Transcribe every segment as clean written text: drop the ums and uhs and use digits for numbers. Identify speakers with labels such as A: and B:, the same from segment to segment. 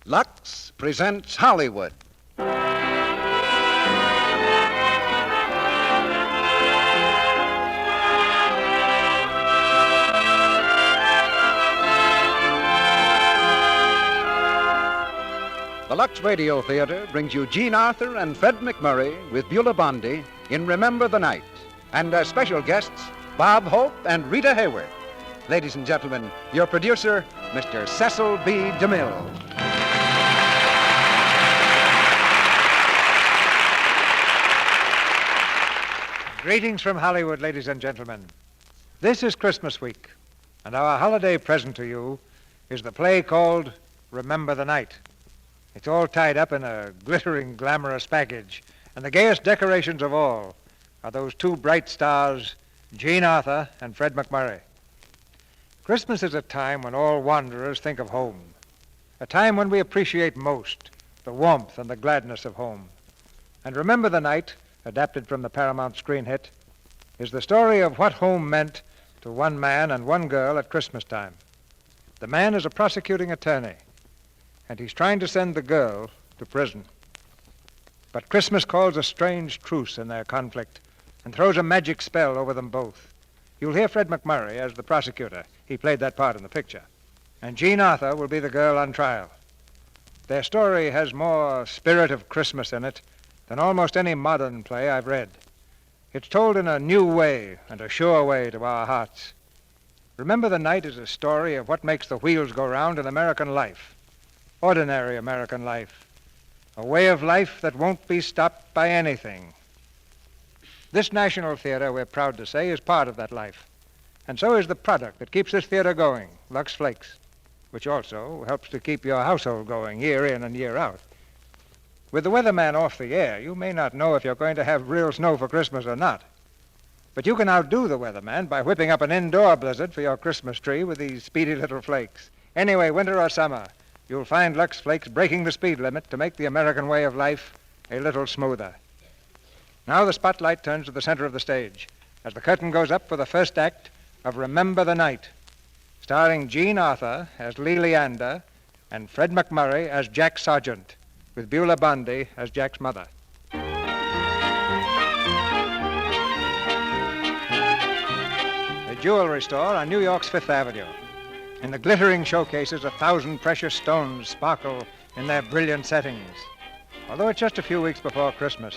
A: Lux presents Hollywood. The Lux Radio Theater brings you Jean Arthur and Fred McMurray with Beulah Bondi in Remember the Night, and as special guests, Bob Hope and Rita Hayworth. Ladies and gentlemen, your producer, Mr. Cecil B. DeMille.
B: Greetings from Hollywood, ladies and gentlemen. This is Christmas week, and our holiday present to you is the play called Remember the Night. It's all tied up in a glittering, glamorous package, and the gayest decorations of all are those two bright stars, Jean Arthur and Fred McMurray. Christmas is a time when all wanderers think of home, a time when we appreciate most the warmth and the gladness of home. And Remember the Night, adapted from the Paramount screen hit, is the story of what home meant to one man and one girl at Christmas time. The man is a prosecuting attorney, and he's trying to send the girl to prison. But Christmas calls a strange truce in their conflict and throws a magic spell over them both. You'll hear Fred McMurray as the prosecutor. He played that part in the picture. And Jean Arthur will be the girl on trial. Their story has more spirit of Christmas in it than almost any modern play I've read. It's told in a new way and a sure way to our hearts. Remember the Night is a story of what makes the wheels go round in American life. Ordinary American life. A way of life that won't be stopped by anything. This National Theater, we're proud to say, is part of that life. And so is the product that keeps this theater going, Lux Flakes, which also helps to keep your household going year in and year out. With the weatherman off the air, you may not know if you're going to have real snow for Christmas or not. But you can outdo the weatherman by whipping up an indoor blizzard for your Christmas tree with these speedy little flakes. Anyway, winter or summer, you'll find Lux Flakes breaking the speed limit to make the American way of life a little smoother. Now the spotlight turns to the center of the stage as the curtain goes up for the first act of Remember the Night, starring Jean Arthur as Lee Leander and Fred McMurray as Jack Sargent, with Beulah Bondi as Jack's mother. A jewelry store on New York's Fifth Avenue. In the glittering showcases, 1,000 precious stones sparkle in their brilliant settings. Although it's just a few weeks before Christmas,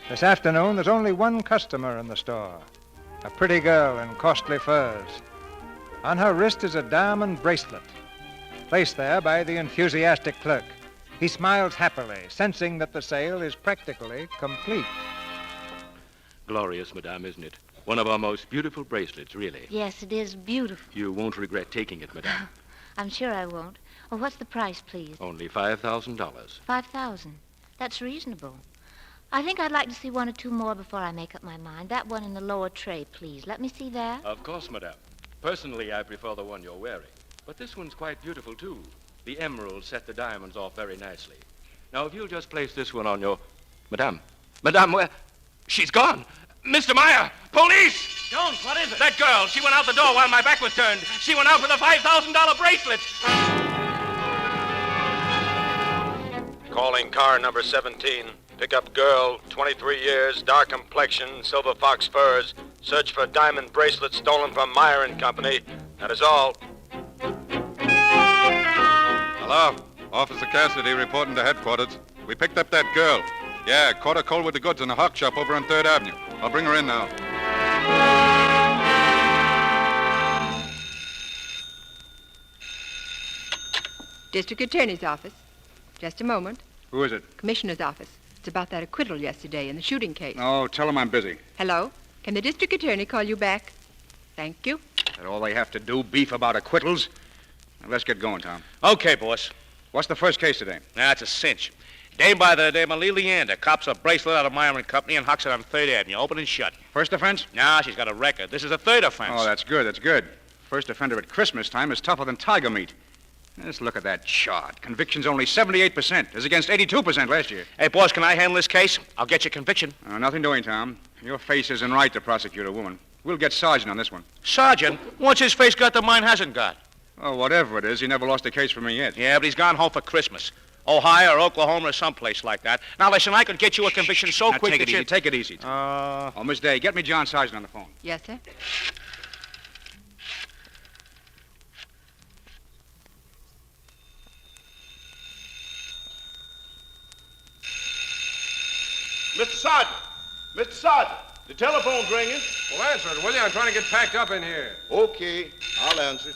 B: this afternoon there's only one customer in the store, a pretty girl in costly furs. On her wrist is a diamond bracelet, placed there by the enthusiastic clerk. He smiles happily, sensing that the sale is practically complete.
C: Glorious, madame, isn't it? One of our most beautiful bracelets, really.
D: Yes, it is beautiful.
C: You won't regret taking it, madame.
D: I'm sure I won't. Well, what's the price, please?
C: Only $5,000.
D: $5,000. That's reasonable. I think I'd like to see one or two more before I make up my mind. That one in the lower tray, please. Let me see that.
C: Of course, madame. Personally, I prefer the one you're wearing. But this one's quite beautiful, too. The emeralds set the diamonds off very nicely. Now, if you'll just place this one on your... Madame, where... She's gone. Mr. Meyer! Police!
E: Jones, what is it?
C: That girl, she went out the door while my back was turned. She went out with a $5,000 bracelet.
F: Calling car number 17. Pickup girl, 23 years, dark complexion, silver fox furs. Search for diamond bracelet stolen from Meyer and Company. That is all.
G: Hello. Officer Cassidy reporting to headquarters. We picked up that girl. Yeah, caught her cold with the goods in a hawk shop over on 3rd Avenue. I'll bring her in now.
H: District Attorney's office. Just a moment.
G: Who is it?
H: Commissioner's office. It's about that acquittal yesterday in the shooting case.
G: Oh, tell him I'm busy.
H: Hello? Can the district attorney call you back? Thank you.
G: That's all they have to do, beef about acquittals. Now, let's get going, Tom.
E: Okay, boss.
G: What's the first case today?
E: That's a cinch. Dame by the name of Lee Leander cops a bracelet out of Meyer and Company and hawks it on 3rd Avenue, open and shut.
G: First offense?
E: Nah, she's got a record. This is a third offense.
G: Oh, that's good, that's good. First offender at Christmas time is tougher than tiger meat. Let's look at that chart. Conviction's only 78%, as against 82% last year.
E: Hey, boss, can I handle this case? I'll get you conviction.
G: Nothing doing, Tom. Your face isn't right to prosecute a woman. We'll get Sergeant on this one.
E: Sergeant? What's his face got that mine hasn't got?
I: Oh, whatever it is, he never lost a case for me yet.
E: Yeah, but he's gone home for Christmas. Ohio or Oklahoma or someplace like that. Now, listen, I could get you a conviction so
I: Now,
E: quick
I: take
E: that
I: it
E: you...
I: easy. Take it easy. Oh, Miss Day, get me John Sargent on the phone.
H: Yes, sir.
J: Mr. Sergeant! Mr. Sergeant! The telephone's ringing.
K: Well, answer it, will you? I'm trying to get packed up in here.
J: Okay, I'll answer.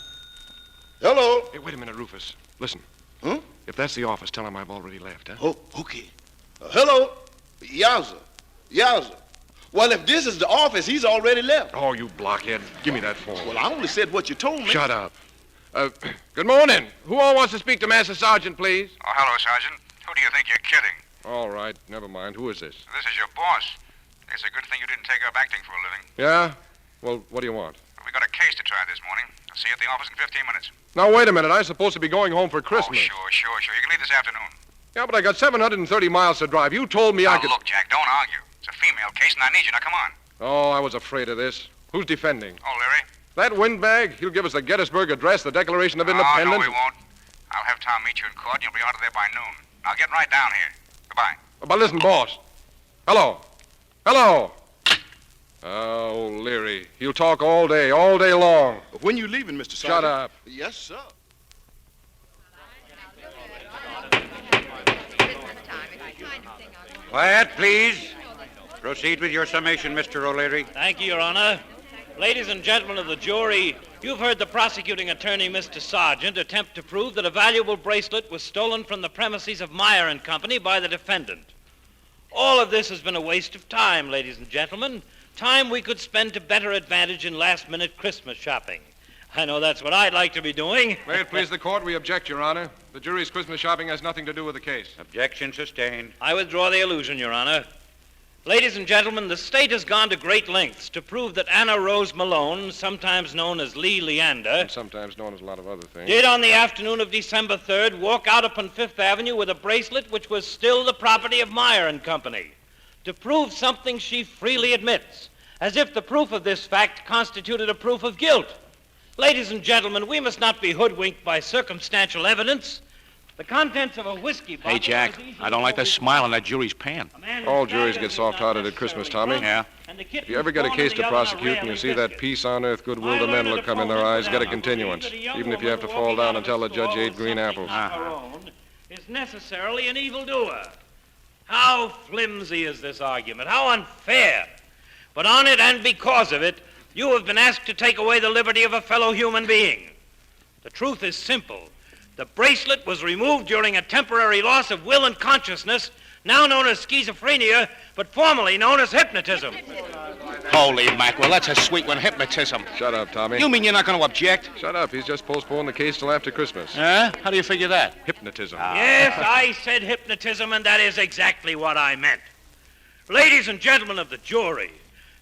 J: Hello?
K: Hey, wait a minute, Rufus. Listen.
J: Huh?
K: If that's the office, tell him I've already left, huh?
J: Oh, okay. Hello? Yowza. Yowza. Well, if this is the office, he's already left.
K: Oh, you blockhead. Give me that phone.
J: Well, I only said what you told me.
K: Shut up. Good morning. Who all wants to speak to Master Sergeant, please?
G: Oh, hello, Sergeant. Who do you think you're kidding?
K: All right, never mind. Who is this?
G: This is your boss. It's a good thing you didn't take up acting for a living.
K: Yeah? Well, what do you want?
G: We got a case to try this morning. I'll see you at the office in 15 minutes.
K: Now, wait a minute. I'm supposed to be going home for Christmas.
G: Oh, sure. You can leave this afternoon.
K: Yeah, but I got 730 miles to drive. You told me I could...
G: Look, Jack, don't argue. It's a female case, and I need you. Now, come on.
K: Oh, I was afraid of this. Who's defending?
G: Oh, Larry?
K: That windbag? He'll give us the Gettysburg Address, the Declaration of Independence.
G: Oh, no, he won't. I'll have Tom meet you in court, and you'll be out of there by noon. I'll get right down here. Goodbye.
K: But listen, boss. Hello. Hello. Oh, Leary. He'll talk all day long.
J: When you leaving, Mr. Sergeant?
K: Shut up.
J: Yes, sir.
L: Quiet, please. Proceed with your summation, Mr. O'Leary.
M: Thank you, Your Honor. Ladies and gentlemen of the jury, you've heard the prosecuting attorney, Mr. Sargent, attempt to prove that a valuable bracelet was stolen from the premises of Meyer and Company by the defendant. All of this has been a waste of time, ladies and gentlemen. Time we could spend to better advantage in last-minute Christmas shopping. I know that's what I'd like to be doing.
K: May it please the court, we object, Your Honor. The jury's Christmas shopping has nothing to do with the case.
L: Objection sustained.
M: I withdraw the illusion, Your Honor. Ladies and gentlemen, the state has gone to great lengths to prove that Anna Rose Malone, sometimes known as Lee Leander,
K: And sometimes known as a lot of other things.
M: did on the afternoon of December 3rd walk out upon Fifth Avenue with a bracelet which was still the property of Meyer and Company, to prove something she freely admits, as if the proof of this fact constituted a proof of guilt. Ladies and gentlemen, we must not be hoodwinked by circumstantial evidence. The contents of a whiskey bottle...
E: Hey, Jack, I don't like the smile on that jury's pan.
K: All juries get soft-hearted at Christmas, Tommy.
E: Yeah.
K: If you ever get a case to prosecute and you see that peace on earth, goodwill to men look come in their eyes, get a continuance. Even if you have to fall down and tell the judge you ate green apples.
M: ...is necessarily an evildoer. How flimsy is this argument? How unfair. But on it and because of it, you have been asked to take away the liberty of a fellow human being. The truth is simple. The bracelet was removed during a temporary loss of will and consciousness, now known as schizophrenia, but formerly known as hypnotism.
E: Holy mackerel, that's a sweet one, hypnotism.
K: Shut up, Tommy.
E: You mean you're not going to object?
K: Shut up. He's just postponed the case till after Christmas.
E: Huh? How do you figure that?
K: Hypnotism.
M: Yes, I said hypnotism, and that is exactly what I meant. Ladies and gentlemen of the jury,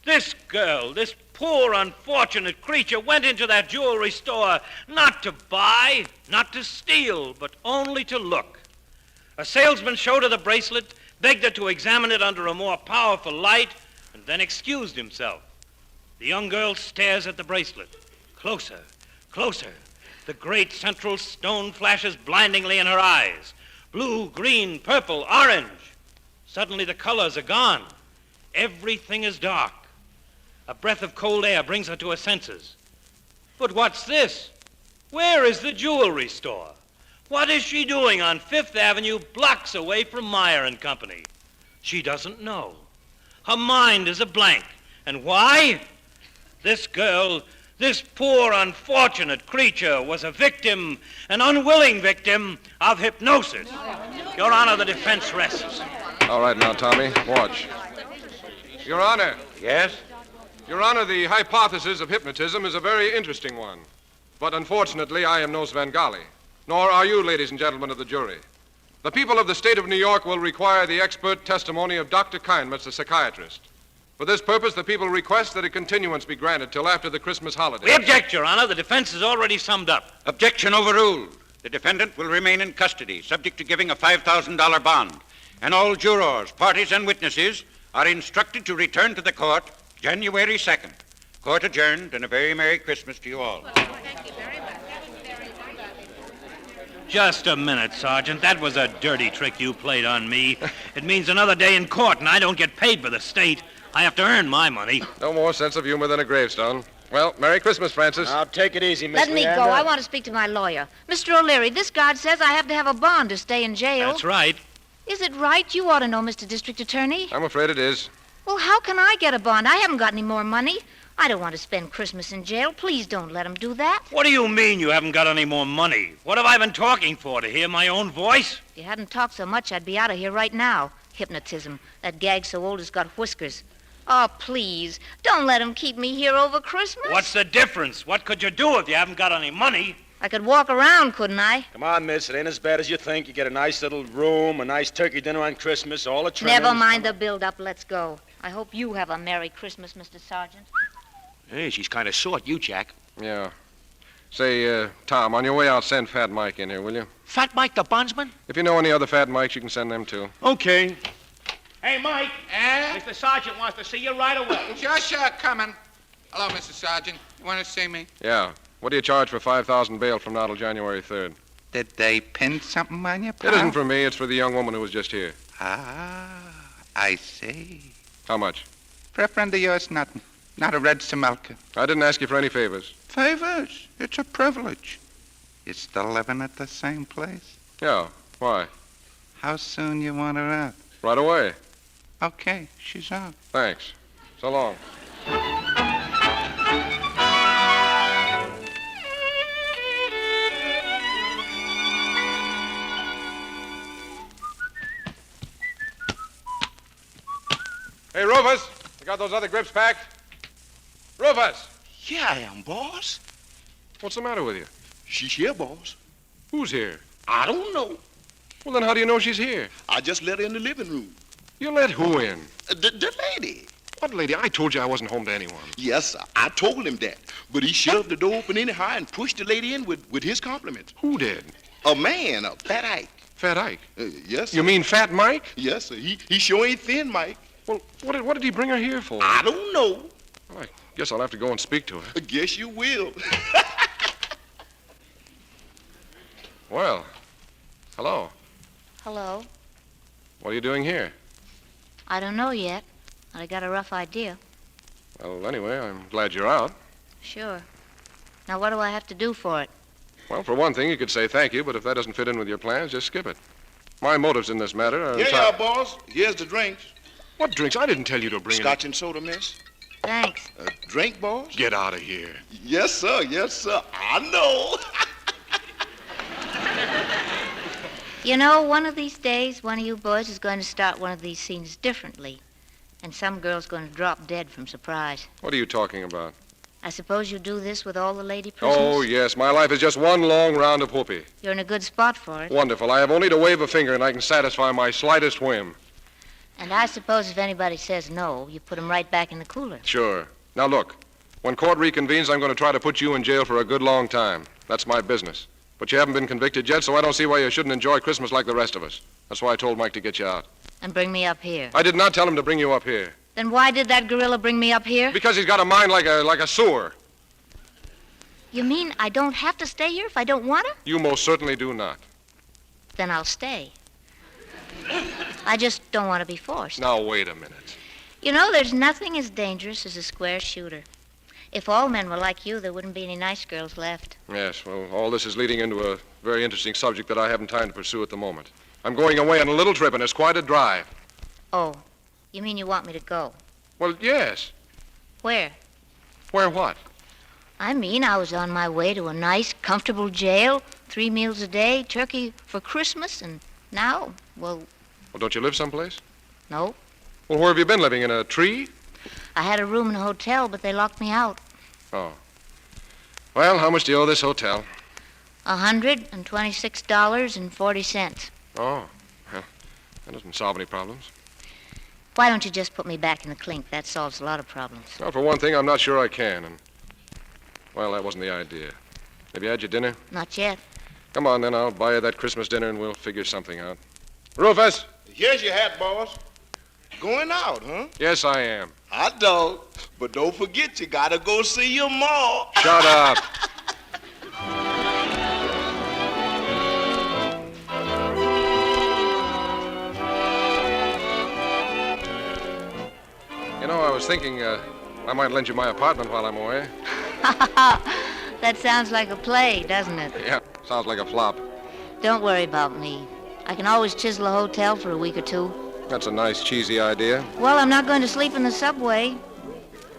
M: this girl, this poor, unfortunate creature, went into that jewelry store not to buy, not to steal, but only to look. A salesman showed her the bracelet, begged her to examine it under a more powerful light, and then excused himself. The young girl stares at the bracelet. Closer, closer. The great central stone flashes blindingly in her eyes. Blue, green, purple, orange. Suddenly the colors are gone. Everything is dark. A breath of cold air brings her to her senses. But what's this? Where is the jewelry store? What is she doing on Fifth Avenue, blocks away from Meyer and Company? She doesn't know. Her mind is a blank. And why? This girl, this poor, unfortunate creature, was a victim, an unwilling victim of hypnosis. Your Honor, the defense rests.
K: All right now, Tommy. Watch. Your Honor.
L: Yes?
K: Your Honor, the hypothesis of hypnotism is a very interesting one. But unfortunately, I am no Svengali. Nor are you, ladies and gentlemen of the jury. The people of the state of New York will require the expert testimony of Dr. Kindness, the psychiatrist. For this purpose, the people request that a continuance be granted till after the Christmas holiday.
M: We object, Your Honor. The defense is already summed up.
L: Objection overruled. The defendant will remain in custody, subject to giving a $5,000 bond. And all jurors, parties, and witnesses are instructed to return to the court January 2nd. Court adjourned, and a very Merry Christmas to you all.
H: Thank you very much. That was very
M: Just a minute, Sergeant. That was a dirty trick you played on me. It means another day in court, and I don't get paid for the state. I have to earn my money.
K: No more sense of humor than a gravestone. Well, Merry Christmas, Francis.
N: Now, take it easy, Miss
D: Let me go. I want to speak to my lawyer. Mr. O'Leary, this guard says I have to have a bond to stay in jail.
M: That's right.
D: Is it right? You ought to know, Mr. District Attorney.
K: I'm afraid it is.
D: Well, how can I get a bond? I haven't got any more money. I don't want to spend Christmas in jail. Please don't let him do that.
M: What do you mean you haven't got any more money? What have I been talking for, to hear my own voice?
D: If you hadn't talked so much, I'd be out of here right now. Hypnotism. That gag so old it's got whiskers. Oh, please, don't let him keep me here over Christmas.
M: What's the difference? What could you do if you haven't got any money?
D: I could walk around, couldn't I?
N: Come on, miss. It ain't as bad as you think. You get a nice little room, a nice turkey dinner on Christmas, all the trimmings.
D: Never mind the build-up. Let's go. I hope you have a Merry Christmas, Mr. Sergeant.
E: Hey, she's kind of short, you, Jack.
K: Yeah. Say, Tom, on your way out, send Fat Mike in here, will you?
E: Fat Mike, the bondsman?
K: If you know any other Fat Mikes, you can send them, too.
E: Okay.
O: Hey, Mike. Mr. Sergeant wants to see you right away.
P: Just coming. Hello, Mr. Sergeant. You want to see me?
K: Yeah. What do you charge for 5,000 bail from now till January 3rd?
P: Did they pin something on you, pal?
K: It isn't for me. It's for the young woman who was just here.
P: Ah, I see.
K: How much?
P: For a friend of yours, nothing. Not a red Samelka.
K: I didn't ask you for any favors.
P: Favors? It's a privilege. You still living at the same place?
K: Yeah. Why?
P: How soon you want her out?
K: Right away.
P: Okay, she's out.
K: Thanks. So long. Hey, Rufus, you got those other grips packed? Rufus!
J: Here I am, boss.
K: What's the matter with you?
J: She's here, boss.
K: Who's here?
J: I don't know.
K: Well, then how do you know she's here?
J: I just let her in the living room.
K: You let who in?
J: The lady.
K: What lady? I told you I wasn't home to anyone.
J: Yes, sir. I told him that. But he shoved the door open anyhow and pushed the lady in with his compliments.
K: Who did?
J: A man, a Fat Ike.
K: Fat Ike?
J: Yes, sir.
K: You mean Fat Mike?
J: Yes, sir. He sure ain't thin, Mike.
K: Well, what did he bring her here for?
J: I don't know.
K: Well, I guess I'll have to go and speak to her.
J: I guess you will.
K: Well, hello.
D: Hello.
K: What are you doing here?
D: I don't know yet, but I got a rough idea.
K: Well, anyway, I'm glad you're out.
D: Sure. Now, what do I have to do for it?
K: Well, for one thing, you could say thank you, but if that doesn't fit in with your plans, just skip it. My motives in this matter are...
J: Here you are, boss. Here's the drinks.
K: What drinks? I didn't tell you to bring
J: Scotch and soda, miss.
D: Thanks.
J: Drink, boss?
K: Get out of here.
J: Yes, sir. Yes, sir. I know.
D: You know, one of these days, one of you boys is going to start one of these scenes differently. And some girl's going to drop dead from surprise.
K: What are you talking about?
D: I suppose you do this with all the lady prisoners?
K: Oh, yes. My life is just one long round of whoopee.
D: You're in a good spot for it.
K: Wonderful. I have only to wave a finger and I can satisfy my slightest whim.
D: And I suppose if anybody says no, you put them right back in the cooler.
K: Sure. Now, look. When court reconvenes, I'm going to try to put you in jail for a good long time. That's my business. But you haven't been convicted yet, so I don't see why you shouldn't enjoy Christmas like the rest of us. That's why I told Mike to get you out.
D: And bring me up here.
K: I did not tell him to bring you up here.
D: Then why did that gorilla bring me up here?
K: Because he's got a mind like a sewer.
D: You mean I don't have to stay here if I don't want to?
K: You most certainly do not.
D: Then I'll stay. I just don't want to be forced.
K: Now, wait a minute.
D: You know, there's nothing as dangerous as a square shooter. If all men were like you, there wouldn't be any nice girls left.
K: Yes, well, all this is leading into a very interesting subject that I haven't time to pursue at the moment. I'm going away on a little trip, and it's quite a drive.
D: Oh, you mean you want me to go?
K: Well, yes.
D: Where?
K: Where what?
D: I mean, I was on my way to a nice, comfortable jail, 3 meals a day, turkey for Christmas, and now, well...
K: Well, don't you live someplace?
D: No.
K: Well, where have you been living? In a tree?
D: I had a room in a hotel, but they locked me out.
K: Oh. Well, how much do you owe this hotel?
D: $126.40.
K: Oh, well, that doesn't solve any problems.
D: Why don't you just put me back in the clink? That solves a lot of problems.
K: Well, for one thing, I'm not sure I can, and... Well, that wasn't the idea. Have you had your dinner?
D: Not yet.
K: Come on, then. I'll buy you that Christmas dinner, and we'll figure something out. Rufus!
J: Here's your hat, boss. Going out, huh?
K: Yes, I am.
J: Hot dog. But don't forget, you gotta go see your ma.
K: Shut up. was thinking I might lend you my apartment while I'm away.
D: That sounds like a play, doesn't it?
K: Yeah, sounds like a flop.
D: Don't worry about me. I can always chisel a hotel for a week or two.
K: That's a nice, cheesy idea.
D: Well, I'm not going to sleep in the subway.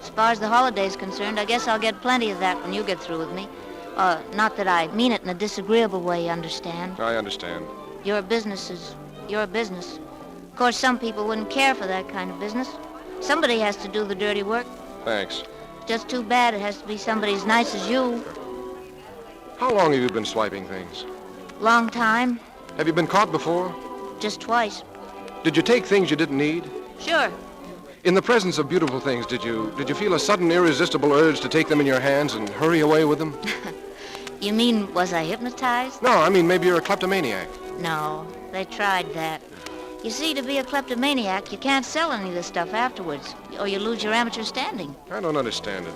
D: As far as the holiday's concerned, I guess I'll get plenty of that when you get through with me. Not that I mean it in a disagreeable way, you understand?
K: I understand.
D: Your business is your business. Of course, some people wouldn't care for that kind of business. Somebody has to do the dirty work.
K: Thanks.
D: Just too bad it has to be somebody as nice as you.
K: How long have you been swiping things?
D: Long time.
K: Have you been caught before?
D: Just twice.
K: Did you take things you didn't need?
D: Sure.
K: In the presence of beautiful things, did you feel a sudden irresistible urge to take them in your hands and hurry away with them?
D: You mean, was I hypnotized?
K: No, I mean maybe you're a kleptomaniac.
D: No, they tried that. You see, to be a kleptomaniac, you can't sell any of this stuff afterwards, or you lose your amateur standing.
K: I don't understand it.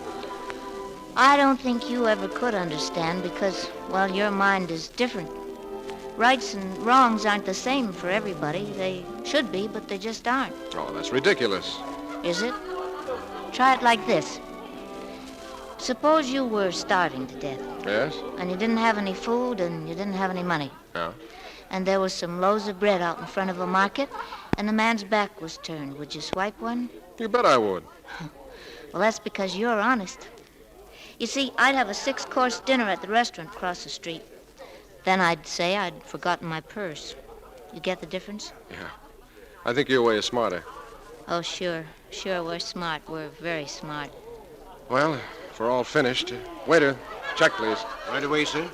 D: I don't think you ever could understand because, well, your mind is different. Rights and wrongs aren't the same for everybody. They should be, but they just aren't.
K: Oh, that's ridiculous.
D: Is it? Try it like this. Suppose you were starving to death.
K: Yes?
D: And you didn't have any food and you didn't have any money.
K: Yeah.
D: And there was some loaves of bread out in front of a market, and the man's back was turned. Would you swipe one?
K: You bet I would.
D: Well, that's because you're honest. You see, I'd have a 6-course dinner at the restaurant across the street. Then I'd say I'd forgotten my purse. You get the difference?
K: Yeah. I think your way is smarter.
D: Oh, sure. Sure, we're smart. We're very smart.
K: Well, if we're all finished. Waiter, check, please.
L: Right away, sir.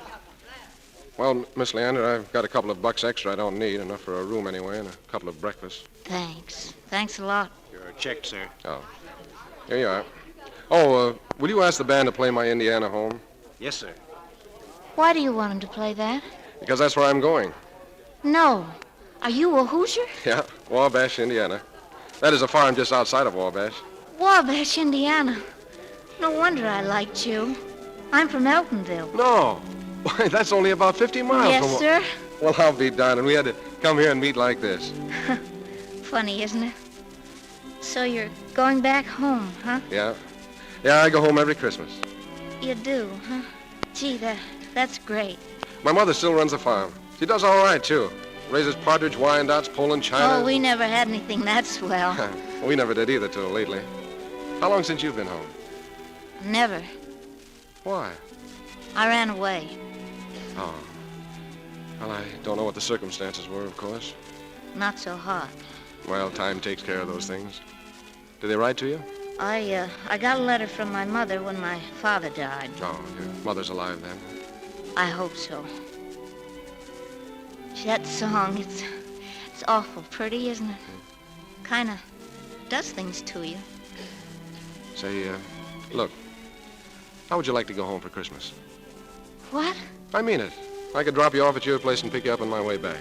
K: Well, Miss Leander, I've got a couple of bucks extra I don't need, enough for a room anyway, and a couple of breakfasts.
D: Thanks. Thanks a lot.
L: Your check, sir.
K: Oh. Here you are. Oh, will you ask the band to play my Indiana home?
L: Yes, sir.
D: Why do you want him to play that?
K: Because that's where I'm going.
D: No. Are you a Hoosier?
K: Yeah, Wabash, Indiana. That is a farm just outside of Wabash.
D: Wabash, Indiana. No wonder I liked you. I'm from Eltonville.
K: No. Why, that's only about 50 miles
D: Yes,
K: from...
D: sir.
K: Well, I'll be darned, and we had to come here and meet like this.
D: Funny, isn't it? So you're going back home, huh?
K: Yeah. Yeah, I go home every Christmas.
D: You do, huh? Gee, that's great.
K: My mother still runs a farm. She does all right, too. Raises partridge, Wyandottes, Poland, China.
D: Oh, we never had anything that swell.
K: We never did either till lately. How long since you've been home?
D: Never.
K: Why?
D: I ran away.
K: Oh. Well, I don't know what the circumstances were, of course.
D: Not so hot.
K: Well, time takes care of those things. Did they write to you?
D: I got a letter from my mother when my father died.
K: Oh, your mother's alive then.
D: I hope so. That song, it's awful pretty, isn't it? Kind of does things to you.
K: Say, look, how would you like to go home for Christmas?
D: What?
K: I mean it. I could drop you off at your place and pick you up on my way back.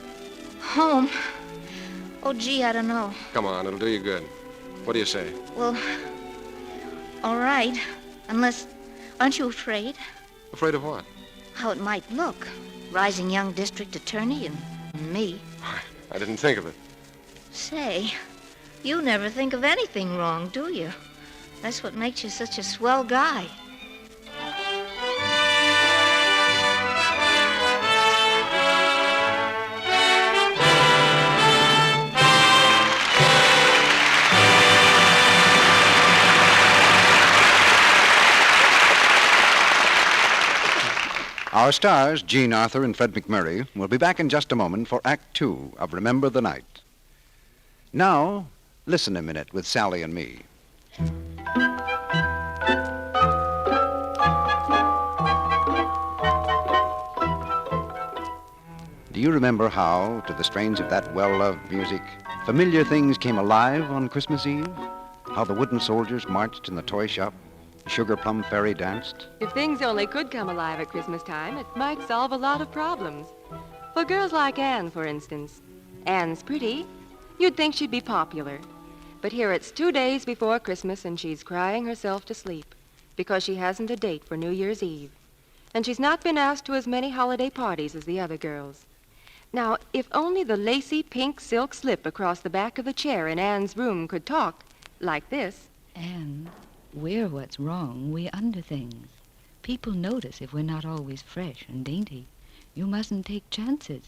D: Home? Oh, gee, I don't know.
K: Come on, it'll do you good. What do you say?
D: Well, all right. Unless, aren't you afraid?
K: Afraid of what?
D: How it might look. Rising young district attorney and me.
K: I didn't think of it.
D: Say, you never think of anything wrong, do you? That's what makes you such a swell guy.
A: Our stars, Jean Arthur and Fred McMurray, will be back in just a moment for Act 2 of Remember the Night. Now, listen a minute with Sally and me. Do you remember how, to the strains of that well-loved music, familiar things came alive on Christmas Eve? How the wooden soldiers marched in the toy shop, the sugar plum fairy danced?
Q: If things only could come alive at Christmas time, it might solve a lot of problems. For girls like Anne, for instance. Anne's pretty. You'd think she'd be popular. But here it's 2 days before Christmas and she's crying herself to sleep because she hasn't a date for New Year's Eve. And she's not been asked to as many holiday parties as the other girls. Now, if only the lacy pink silk slip across the back of the chair in Anne's room could talk like this.
R: And we're what's wrong. We under things. People notice if we're not always fresh and dainty. You mustn't take chances.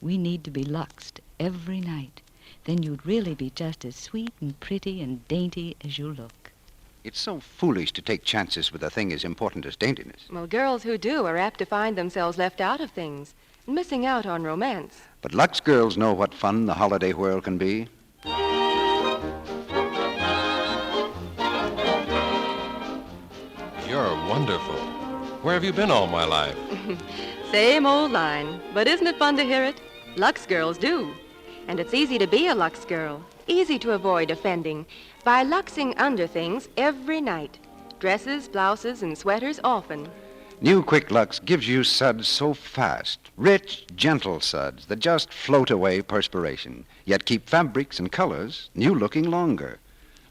R: We need to be luxed every night. Then you'd really be just as sweet and pretty and dainty as you look.
A: It's so foolish to take chances with a thing as important as daintiness.
Q: Well, girls who do are apt to find themselves left out of things, missing out on romance.
A: But Lux girls know what fun the holiday whirl can be.
S: You're wonderful. Where have you been all my life?
Q: Same old line, but isn't it fun to hear it? Lux girls do. And it's easy to be a Lux girl, easy to avoid offending, by luxing under things every night. Dresses, blouses, and sweaters often.
A: New Quick Lux gives you suds so fast, rich, gentle suds that just float away perspiration, yet keep fabrics and colors new-looking longer.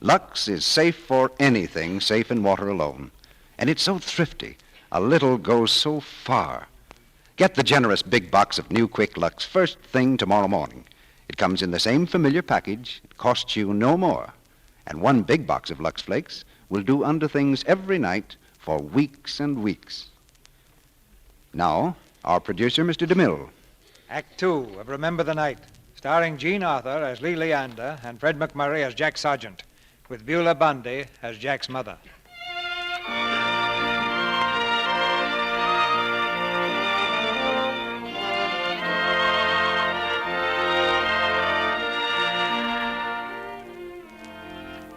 A: Lux is safe for anything safe in water alone. And it's so thrifty. A little goes so far. Get the generous big box of New Quick Lux first thing tomorrow morning. It comes in the same familiar package. It costs you no more. And one big box of Lux Flakes will do under things every night for weeks and weeks. Now, our producer, Mr. DeMille.
B: Act 2 of Remember the Night, starring Jean Arthur as Lee Leander and Fred McMurray as Jack Sargent, with Beulah Bundy as Jack's mother.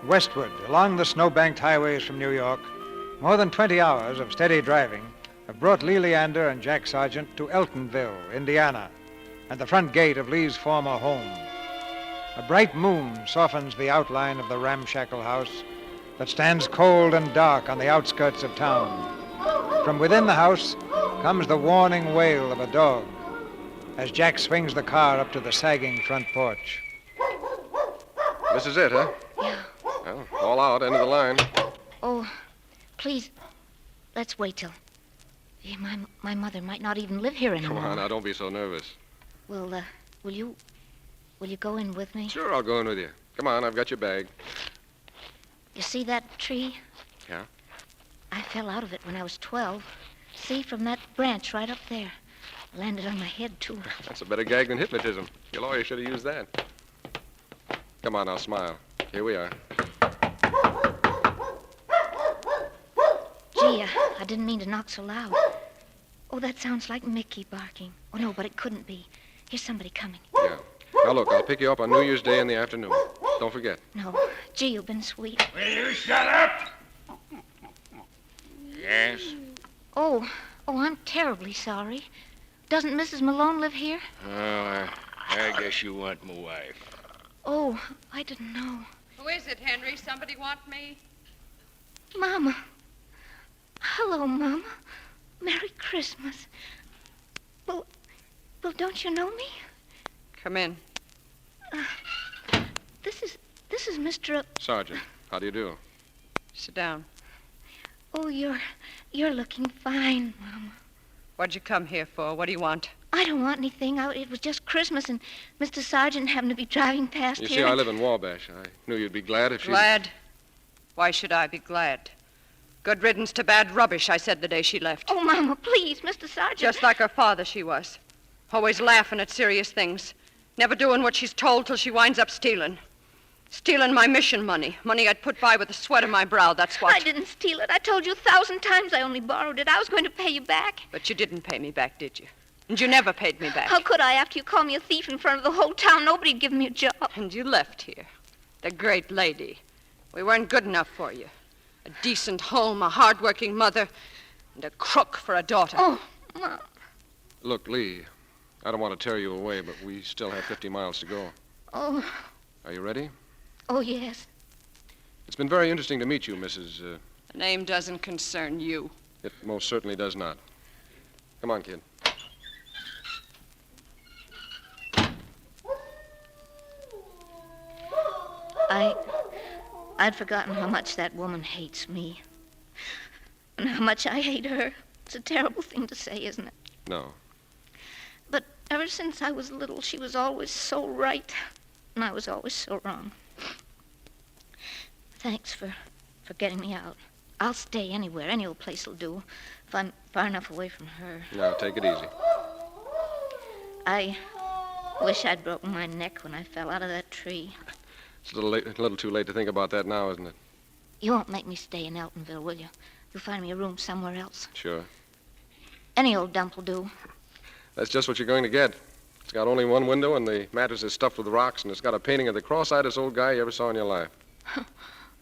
B: Westward, along the snow-banked highways from New York, more than 20 hours of steady driving have brought Lee Leander and Jack Sargent to Eltonville, Indiana, and the front gate of Lee's former home. A bright moon softens the outline of the ramshackle house that stands cold and dark on the outskirts of town. From within the house comes the warning wail of a dog as Jack swings the car up to the sagging front porch.
K: This is it, huh?
D: Yeah.
K: Well, all out, end of the line.
D: Oh, please, let's wait till... Yeah, my mother might not even live here anymore.
K: Come on, now, don't be so nervous.
D: Well, will you go in with me?
K: Sure, I'll go in with you. Come on, I've got your bag.
D: You see that tree?
K: Yeah?
D: I fell out of it when I was 12. See, from that branch right up there. Landed on my head, too.
K: That's a better gag than hypnotism. Your lawyer should have used that. Come on, now, smile. Here we are.
D: Gee, I didn't mean to knock so loud. Oh, that sounds like Mickey barking. Oh, no, but it couldn't be. Here's somebody coming.
K: Yeah. Now, look, I'll pick you up on New Year's Day in the afternoon. Don't forget.
D: No. Gee, you've been sweet.
E: Will you shut up? Yes?
D: Oh, I'm terribly sorry. Doesn't Mrs. Malone live here?
E: Oh, I guess you want my wife.
D: Oh, I didn't know.
H: Who is it, Henry? Somebody want me?
D: Mama. Hello, Mama. Merry Christmas. Well, don't you know me?
H: Come in.
D: This is Mr.
K: Sergeant, how do you do?
H: Sit down.
D: Oh, you're looking fine, Mama.
H: What'd you come here for? What do you want?
D: I don't want anything. It was just Christmas, and Mr. Sargent happened to be driving past
K: You
D: here.
K: see, I live in Wabash. I knew you'd be glad if she...
H: Glad? Why should I be glad? Good riddance to bad rubbish, I said the day she left.
D: Oh, Mama, please, Mr. Sargent.
H: Just like her father she was. Always laughing at serious things. Never doing what she's told till she winds up stealing. Stealing my mission money. Money I'd put by with the sweat of my brow, that's what.
D: I didn't steal it. I told you 1,000 times I only borrowed it. I was going to pay you back.
H: But you didn't pay me back, did you? And you never paid me back.
D: How could I after you called me a thief in front of the whole town? Nobody'd give me a job.
H: And you left here. The great lady. We weren't good enough for you. A decent home, a hard-working mother, and a crook for a daughter.
D: Oh, Mom.
K: Look, Lee, I don't want to tear you away, but we still have 50 miles to go.
D: Oh.
K: Are you ready?
D: Oh, yes.
K: It's been very interesting to meet you, Mrs.
H: The name doesn't concern you.
K: It most certainly does not. Come on, kid.
D: I'd forgotten how much that woman hates me. And how much I hate her. It's a terrible thing to say, isn't it?
K: No.
D: But ever since I was little, she was always so right. And I was always so wrong. Thanks for for getting me out. I'll stay anywhere. Any old place will do, if I'm far enough away from her.
K: Now, take it easy.
D: I wish I'd broken my neck when I fell out of that tree.
K: It's a little too late to think about that now, isn't it?
D: You won't make me stay in Eltonville, will you? You'll find me a room somewhere else.
K: Sure.
D: Any old dump will do.
K: That's just what you're going to get. It's got only one window, and the mattress is stuffed with rocks, and it's got a painting of the cross-eyedest old guy you ever saw in your life.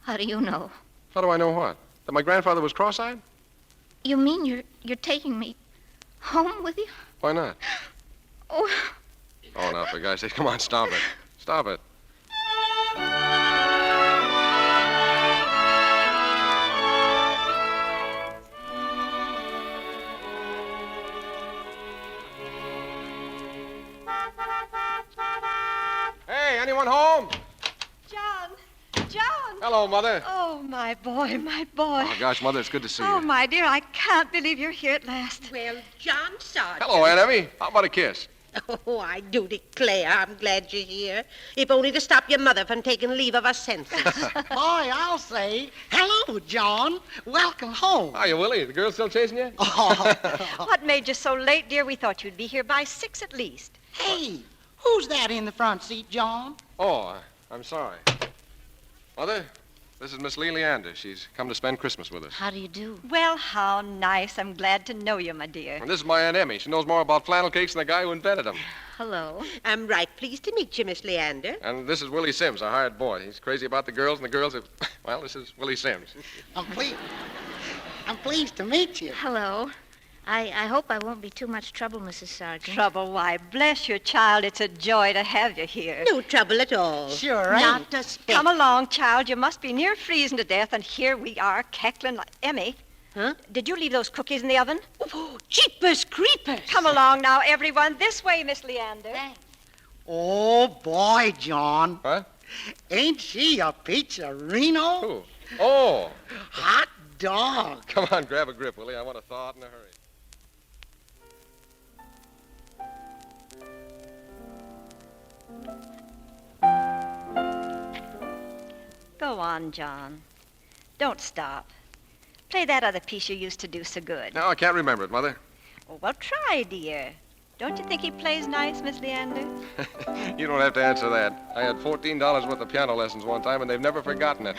D: How do you know?
K: How do I know what? That my grandfather was cross-eyed?
D: You mean you're taking me home with you?
K: Why not?
D: Oh.
K: Oh, now, for God's sake, come on, stop it. Stop it. Hey, anyone home?
T: John!
K: Hello, Mother.
T: Oh, my boy, my boy.
K: Oh, gosh, Mother, it's good to see
T: Oh,
K: you.
T: my dear, I can't believe you're here at last.
U: Well, John Sargent.
K: Hello, Aunt Emmy. How about a kiss?
U: Oh, I do declare I'm glad you're here. If only to stop your mother from taking leave of her senses.
O: Boy, I'll say, hello, John. Welcome home.
K: Hiya, Willie. The girl still chasing you?
T: What made you so late, dear? We thought you'd be here by 6 at least.
O: Hey, who's that in the front seat, John?
K: Oh, I'm sorry. Mother, this is Miss Lee Leander. She's come to spend Christmas with us.
D: How do you do?
T: Well, how nice. I'm glad to know you, my dear.
K: And this is my Aunt Emmy. She knows more about flannel cakes than the guy who invented them.
D: Hello.
U: I'm right pleased to meet you, Miss Leander.
K: And this is Willie Sims, our hired boy. He's crazy about the girls, and the girls are... Well, this is Willie Sims.
O: I'm pleased to meet you.
D: Hello. I hope I won't be too much trouble, Mrs. Sargent.
T: Trouble? Why, bless your child. It's a joy to have you here.
U: No trouble at all.
O: Sure ain't.
U: Not a speck.
T: Come along, child. You must be near freezing to death, and here we are, cackling like... Emmy.
U: Huh?
T: Did you leave those cookies in the oven?
U: Oh, jeepers creepers.
T: Come along now, everyone. This way, Miss Leander.
D: Thanks.
O: Oh, boy, John.
K: What?
O: Ain't she a pizzerino?
K: Who? Oh.
O: Hot dog.
K: Come on, grab a grip, Willie. I want to thaw out in a hurry.
T: Go on, John. Don't stop. Play that other piece you used to do so good.
K: No, I can't remember it, Mother.
T: Oh, well, try, dear. Don't you think he plays nice, Miss Leander?
K: You don't have to answer that. I had $14 worth of piano lessons one time, and they've never forgotten it.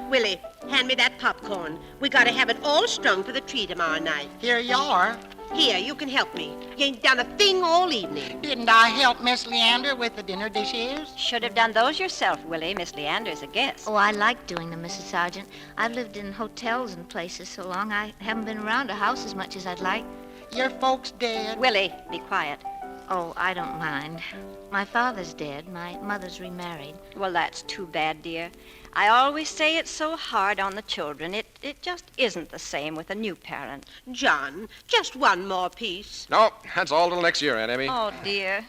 U: Willie, hand me that popcorn. We gotta have it all strung for the tree tomorrow night.
O: Here you are.
U: Here, you can help me. You ain't done a thing all evening.
O: Didn't I help Miss Leander with the dinner dishes?
T: Should have done those yourself, Willie. Miss Leander's a guest.
D: Oh, I like doing them, Mrs. Sargent. I've lived in hotels and places so long I haven't been around a house as much as I'd like.
O: Your folks dead?
T: Willie, be quiet.
D: Oh, I don't mind. My father's dead. My mother's remarried.
T: Well, that's too bad, dear. I always say it's so hard on the children. It just isn't the same with a new parent.
U: John, just one more piece.
K: No, that's all till next year, Aunt Emmy.
T: Oh, dear.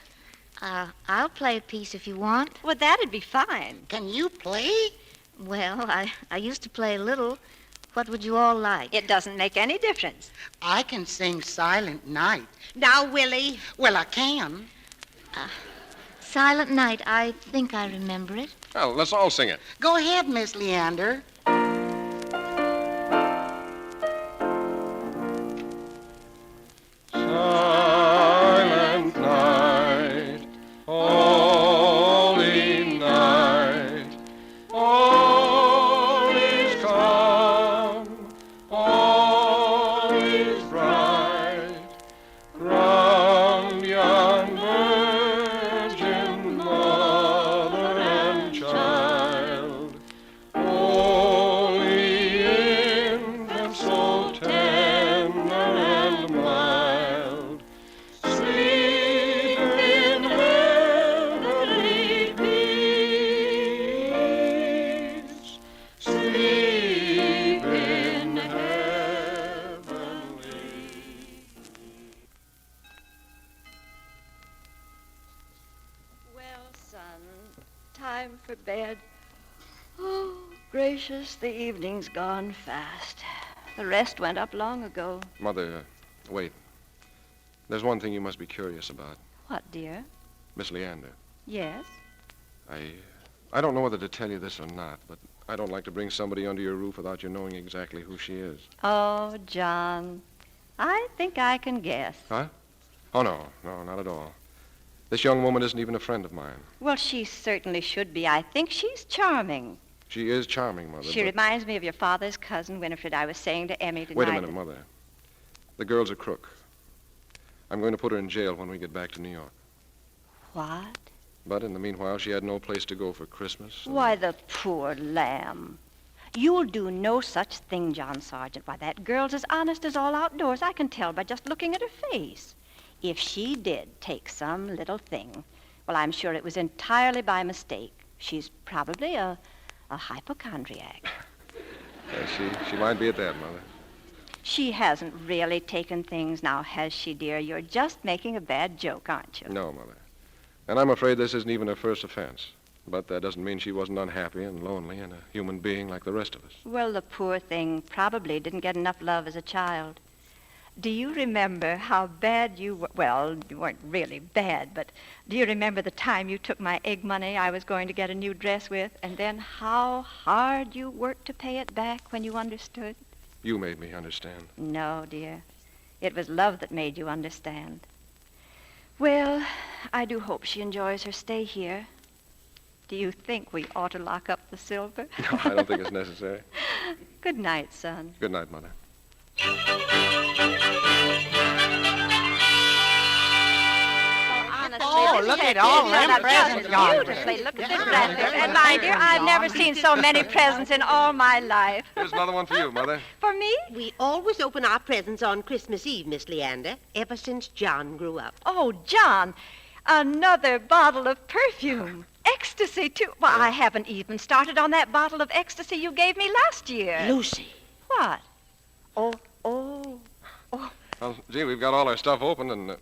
D: I'll play a piece if you want.
T: Well, that'd be fine.
O: Can you play?
D: Well, I used to play a little. What would you all like?
T: It doesn't make any difference.
O: I can sing Silent Night.
U: Now, Willie.
O: Well, I can.
D: Silent Night. I think I remember it.
K: Well, let's all sing it.
O: Go ahead, Miss Leander.
K: Silent night, holy night, all is calm, all is bright. Crowned young virgin mother and child, holy infant so tender and mild, sleep in heavenly peace, sleep in heavenly.
T: Well, son, time for bed. Oh, gracious, the evening's gone fast. The rest went up long ago.
K: Mother, wait. There's one thing you must be curious about.
T: What, dear?
K: Miss Leander.
T: Yes?
K: I don't know whether to tell you this or not, but I don't like to bring somebody under your roof without you knowing exactly who she is.
T: Oh, John, I think I can guess.
K: Huh? Oh, no, not at all. This young woman isn't even a friend of mine.
T: Well, she certainly should be. I think she's charming.
K: She is charming, Mother.
T: She reminds me of your father's cousin, Winifred. I was saying to Emmy tonight.
K: Wait a minute, Mother. The girl's a crook. I'm going to put her in jail when we get back to New York.
T: What?
K: But in the meanwhile, she had no place to go for Christmas.
T: Why, the poor lamb. You'll do no such thing, John Sargent. Why, that girl's as honest as all outdoors. I can tell by just looking at her face. If she did take some little thing, well, I'm sure it was entirely by mistake. She's probably a hypochondriac.
K: She might be at that, Mother.
T: She hasn't really taken things now, has she, dear? You're just making a bad joke, aren't you?
K: No, Mother. And I'm afraid this isn't even her first offense. But that doesn't mean she wasn't unhappy and lonely and a human being like the rest of us.
T: Well, the poor thing probably didn't get enough love as a child. Do you remember how bad you were? Well, you weren't really bad, but do you remember the time you took my egg money I was going to get a new dress with, and then how hard you worked to pay it back when you understood?
K: You made me understand.
T: No, dear. It was love that made you understand. Well, I do hope she enjoys her stay here. Do you think we ought to lock up the silver?
K: No, I don't think it's necessary.
T: Good night, son.
K: Good night, Mother.
O: Oh, look at all them presents yonder.
T: Beautifully. Look at this basket. And, my dear, I've never seen so many presents in all my life.
K: Here's another one for you, Mother.
T: For me?
U: We always open our presents on Christmas Eve, Miss Leander, ever since John grew up.
T: Oh, John, another bottle of perfume. Ecstasy, too. Well, I haven't even started on that bottle of ecstasy you gave me last year.
U: Lucy.
T: What? Oh.
K: Well, gee, we've got all our stuff open, and,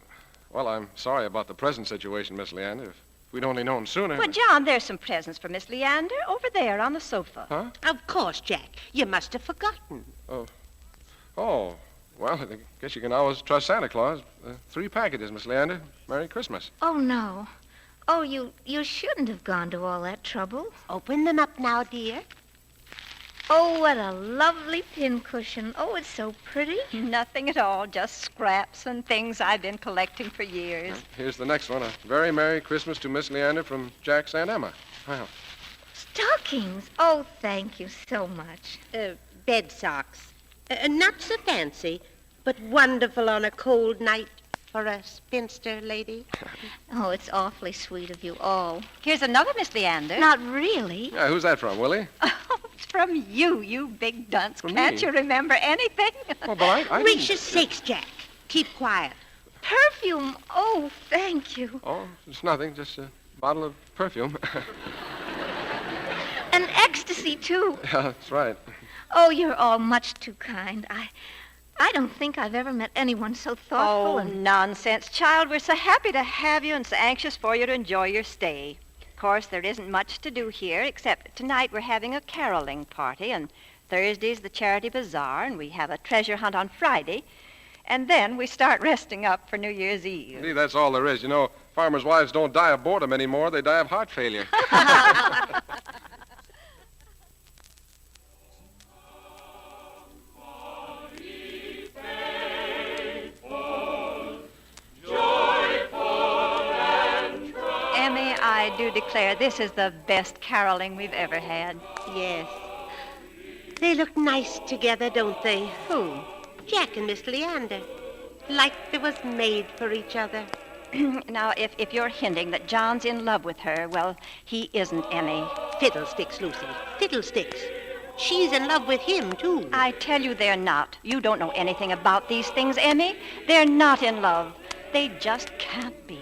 K: well, I'm sorry about the present situation, Miss Leander. If we'd only known sooner.
T: Well, John, there's some presents for Miss Leander over there on the sofa.
K: Huh?
U: Of course, Jack. You must have forgotten.
K: Oh, well, I guess you can always trust Santa Claus. 3 packages, Miss Leander. Merry Christmas.
D: Oh, no. Oh, you shouldn't have gone to all that trouble.
U: Open them up now, dear.
D: Oh, what a lovely pincushion. Oh, it's so pretty.
T: Nothing at all, just scraps and things I've been collecting for years.
K: Here's the next one. A very Merry Christmas to Miss Leander from Jack's Aunt Emma. Well.
D: Stockings. Oh, thank you so much.
U: Bed socks. Not so fancy, but wonderful on a cold night for a spinster lady.
D: Oh, it's awfully sweet of you all.
T: Here's another, Miss Leander.
D: Not really.
K: Yeah, who's that from, Willie?
T: It's from you, you big dunce.
K: From
T: Can't
K: me?
T: you remember anything?
K: Well, but I didn't-
U: Gracious sakes, Jack. Keep quiet.
D: Perfume. Oh, thank you.
K: Oh, it's nothing. Just a bottle of perfume.
D: And ecstasy, too.
K: Yeah, that's right.
D: Oh, you're all much too kind. I don't think I've ever met anyone so thoughtful
T: Oh,
D: and...
T: nonsense, child. We're so happy to have you and so anxious for you to enjoy your stay. Of course, there isn't much to do here, except tonight we're having a caroling party, and Thursday's the charity bazaar, and we have a treasure hunt on Friday, and then we start resting up for New Year's Eve.
K: Indeed, that's all there is. You know, farmers' wives don't die of boredom anymore. They die of heart failure.
T: Emmy, I do declare this is the best caroling we've ever had.
U: Yes. They look nice together, don't they?
T: Who?
U: Jack and Miss Leander. Like they was made for each other.
T: Now, if you're hinting that John's in love with her, well, he isn't, Emmy.
U: Fiddlesticks, Lucy. Fiddlesticks. She's in love with him, too.
T: I tell you they're not. You don't know anything about these things, Emmy. They're not in love. They just can't be.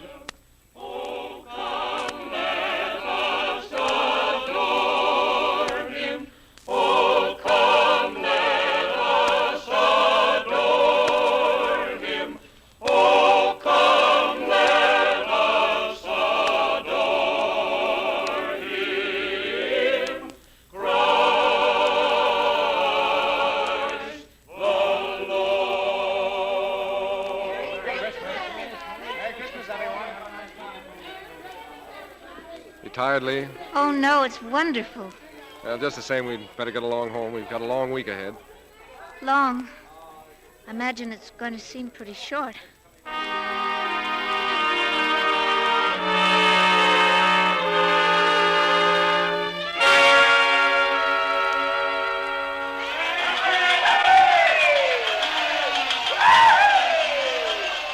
K: You tired, Lee?
D: Oh, no, it's wonderful.
K: Just the same, we'd better get along home. We've got a long week ahead.
D: Long. I imagine it's going to seem pretty short.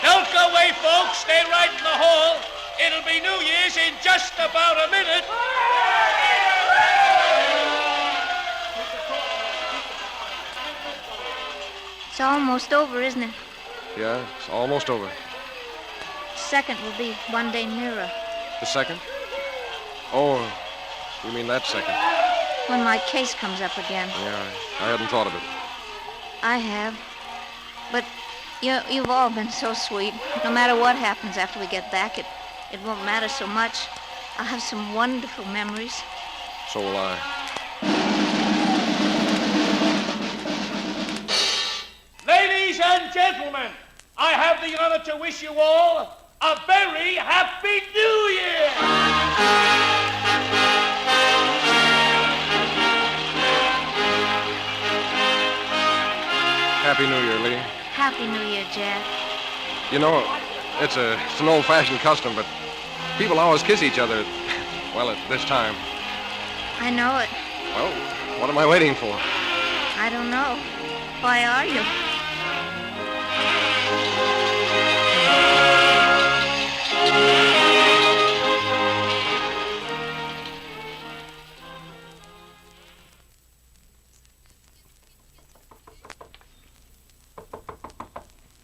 M: Don't go away, folks. Stay right in the hall. It'll be New Year's in just about a minute.
D: It's almost over, isn't it?
K: Yeah, it's almost over.
D: Second will be one day nearer.
K: The second? Oh, you mean that second?
D: When my case comes up again.
K: Yeah, I hadn't thought of it.
D: I have. But you've all been so sweet. No matter what happens after we get back, it won't matter so much. I'll have some wonderful memories.
K: So will I.
M: Ladies and gentlemen, I have the honor to wish you all a very happy New Year!
K: Happy New Year, Lee.
D: Happy New Year, Jack.
K: You know, it's an old-fashioned custom, but people always kiss each other, well, at this time.
D: I know it.
K: Well, what am I waiting for?
D: I don't know. Why are you?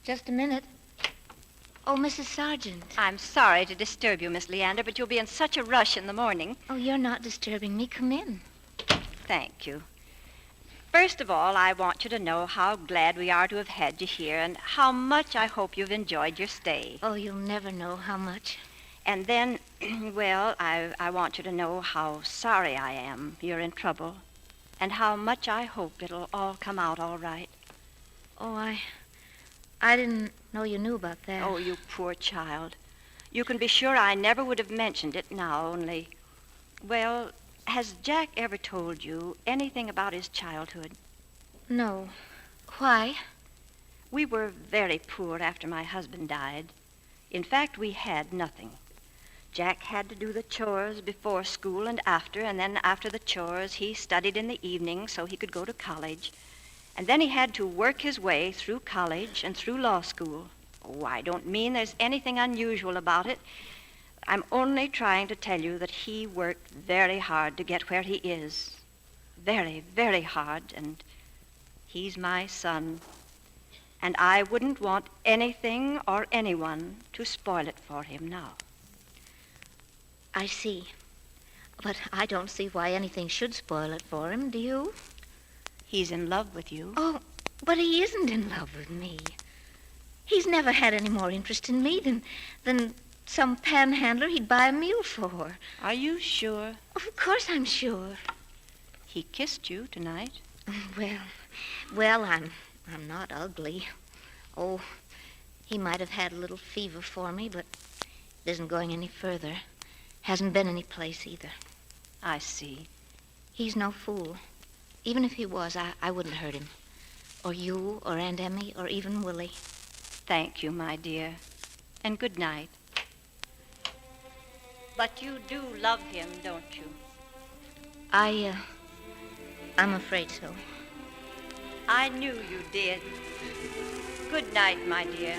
D: Just a minute. Oh, Mrs. Sargent.
T: I'm sorry to disturb you, Miss Leander, but you'll be in such a rush in the morning.
D: Oh, you're not disturbing me. Come in.
T: Thank you. First of all, I want you to know how glad we are to have had you here and how much I hope you've enjoyed your stay.
D: Oh, you'll never know how much.
T: And then, well, I want you to know how sorry I am you're in trouble and how much I hope it'll all come out all right.
D: Oh, I didn't know you knew about that.
T: Oh, you poor child. You can be sure I never would have mentioned it now, only, well, has Jack ever told you anything about his childhood?
D: No. Why?
T: We were very poor after my husband died. In fact, we had nothing. Jack had to do the chores before school and then after the chores, he studied in the evening so he could go to college. And then he had to work his way through college and through law school. Oh, I don't mean there's anything unusual about it. I'm only trying to tell you that he worked very hard to get where he is. Very, very hard, and he's my son. And I wouldn't want anything or anyone to spoil it for him now.
D: I see. But I don't see why anything should spoil it for him, do you?
T: He's in love with you.
D: Oh, but he isn't in love with me. He's never had any more interest in me than some panhandler he'd buy a meal for.
T: Are you sure?
D: Of course I'm sure.
T: He kissed you tonight.
D: Well, I'm not ugly. Oh, he might have had a little fever for me, but it isn't going any further. Hasn't been any place either.
T: I see.
D: He's no fool. Even if he was, I wouldn't hurt him. Or you, or Aunt Emmy, or even Willie.
T: Thank you, my dear. And good night. But you do love him, don't you?
D: I'm afraid so.
T: I knew you did. Good night, my dear.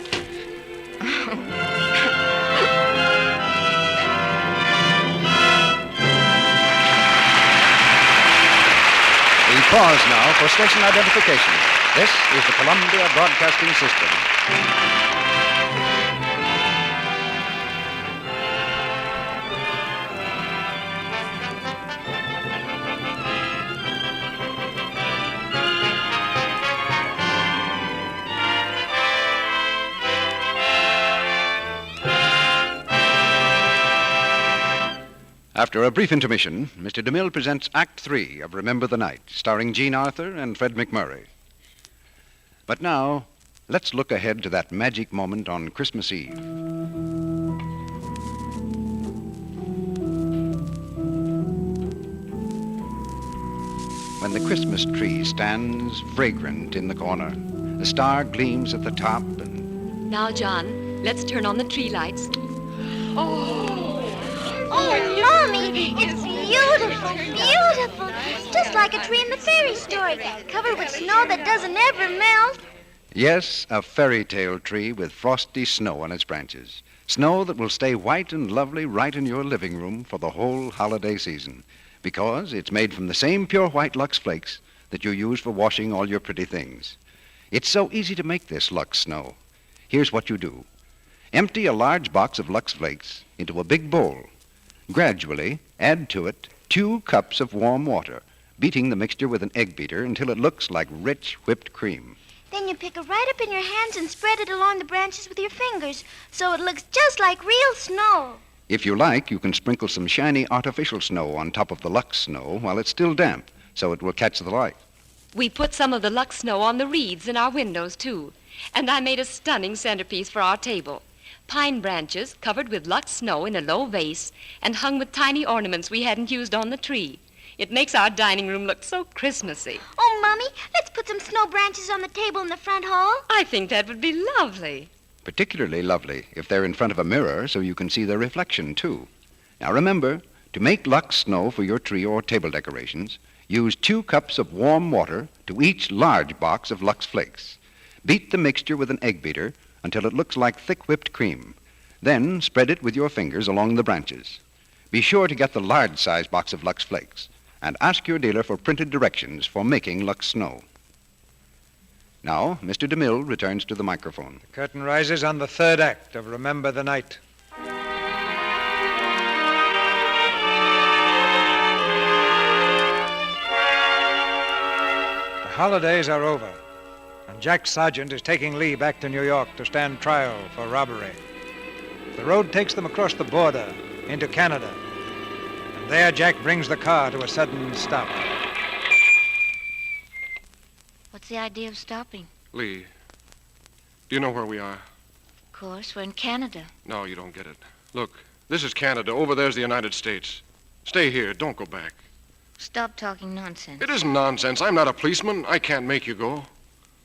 A: We pause now for station identification. This is the Columbia Broadcasting System. After a brief intermission, Mr. DeMille presents Act 3 of Remember the Night, starring Jean Arthur and Fred McMurray. But now, let's look ahead to that magic moment on Christmas Eve. when the Christmas tree stands fragrant in the corner. The star gleams at the top and...
Q: Now, John, let's turn on the tree lights.
C: Oh, Mommy, it's beautiful, beautiful. Just like a tree in the fairy story, covered with snow that doesn't ever melt.
A: Yes, a fairy tale tree with frosty snow on its branches. Snow that will stay white and lovely right in your living room for the whole holiday season. Because it's made from the same pure white Lux Flakes that you use for washing all your pretty things. It's so easy to make this Lux Snow. Here's what you do. Empty a large box of Lux Flakes into a big bowl. Gradually add to it 2 cups of warm water, beating the mixture with an egg beater until it looks like rich whipped cream.
C: Then you pick it right up in your hands and spread it along the branches with your fingers, so it looks just like real snow.
A: If you like, you can sprinkle some shiny artificial snow on top of the Lux Snow while it's still damp, so it will catch the light.
Q: We put some of the Lux Snow on the reeds in our windows, too. And I made a stunning centerpiece for our table. Pine branches covered with Lux Snow in a low vase and hung with tiny ornaments we hadn't used on the tree. It makes our dining room look so Christmassy.
C: Oh, Mommy, let's put some snow branches on the table in the front hall.
Q: I think that would be lovely.
A: Particularly lovely if they're in front of a mirror so you can see their reflection, too. Now remember, to make Lux Snow for your tree or table decorations, use 2 cups of warm water to each large box of Lux Flakes. Beat the mixture with an egg beater until it looks like thick whipped cream. Then spread it with your fingers along the branches. Be sure to get the large-size box of Lux Flakes and ask your dealer for printed directions for making Lux Snow. Now, Mr. DeMille returns to the microphone.
B: The curtain rises on the 3rd act of Remember the Night. The holidays are over, and Jack Sargent is taking Lee back to New York to stand trial for robbery. The road takes them across the border into Canada, and there Jack brings the car to a sudden stop.
D: What's the idea of stopping?
K: Lee, do you know where we are?
D: Of course, we're in Canada.
K: No, you don't get it. Look, this is Canada. Over there's the United States. Stay here. Don't go back.
D: Stop talking nonsense.
K: It isn't nonsense. I'm not a policeman. I can't make you go.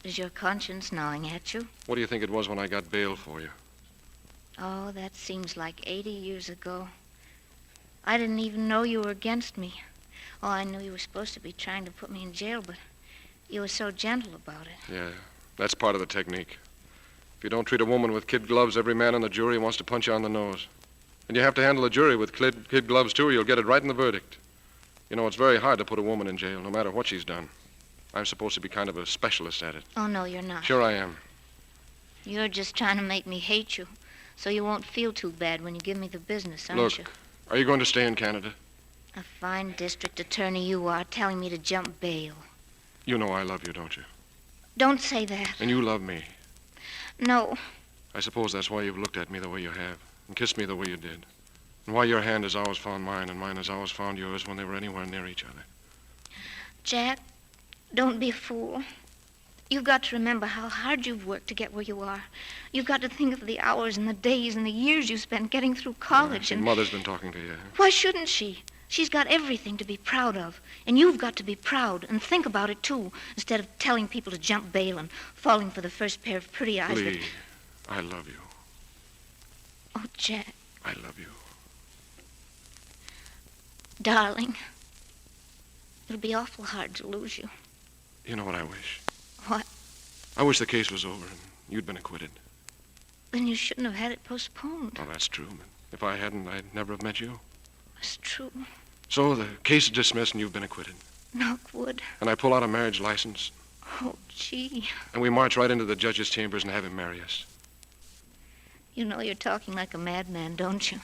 D: Is your conscience gnawing at you?
K: What do you think it was when I got bail for you?
D: Oh, that seems like 80 years ago. I didn't even know you were against me. Oh, I knew you were supposed to be trying to put me in jail, but you were so gentle about it.
K: Yeah, that's part of the technique. If you don't treat a woman with kid gloves, every man on the jury wants to punch you on the nose. And you have to handle a jury with kid gloves, too, or you'll get it right in the verdict. You know, it's very hard to put a woman in jail, no matter what she's done. I'm supposed to be kind of a specialist at it.
D: Oh, no, you're not.
K: Sure I am.
D: You're just trying to make me hate you, so you won't feel too bad when you give me the business, aren't you?
K: Look, are you going to stay in Canada?
D: A fine district attorney you are, telling me to jump bail.
K: You know I love you, don't you?
D: Don't say that.
K: And you love me.
D: No.
K: I suppose that's why you've looked at me the way you have, and kissed me the way you did. And why your hand has always found mine, and mine has always found yours when they were anywhere near each other.
D: Jack, don't be a fool. You've got to remember how hard you've worked to get where you are. You've got to think of the hours and the days and the years you spent getting through college.
K: And Mother's been talking to you.
D: Why shouldn't she? She's got everything to be proud of. And you've got to be proud and think about it, too, instead of telling people to jump bail and falling for the first pair of pretty eyes.
K: Lee, I love you.
D: Oh, Jack.
K: I love you.
D: Darling, it'll be awful hard to lose you.
K: You know what I wish?
D: What?
K: I wish the case was over and you'd been acquitted.
D: Then you shouldn't have had it postponed.
K: Oh, that's true. If I hadn't, I'd never have met you.
D: It's true.
K: So the case is dismissed and you've been acquitted.
D: Knockwood.
K: And I pull out a marriage license.
D: Oh, gee.
K: And we march right into the judge's chambers and have him marry us.
D: You know you're talking like a madman, don't you?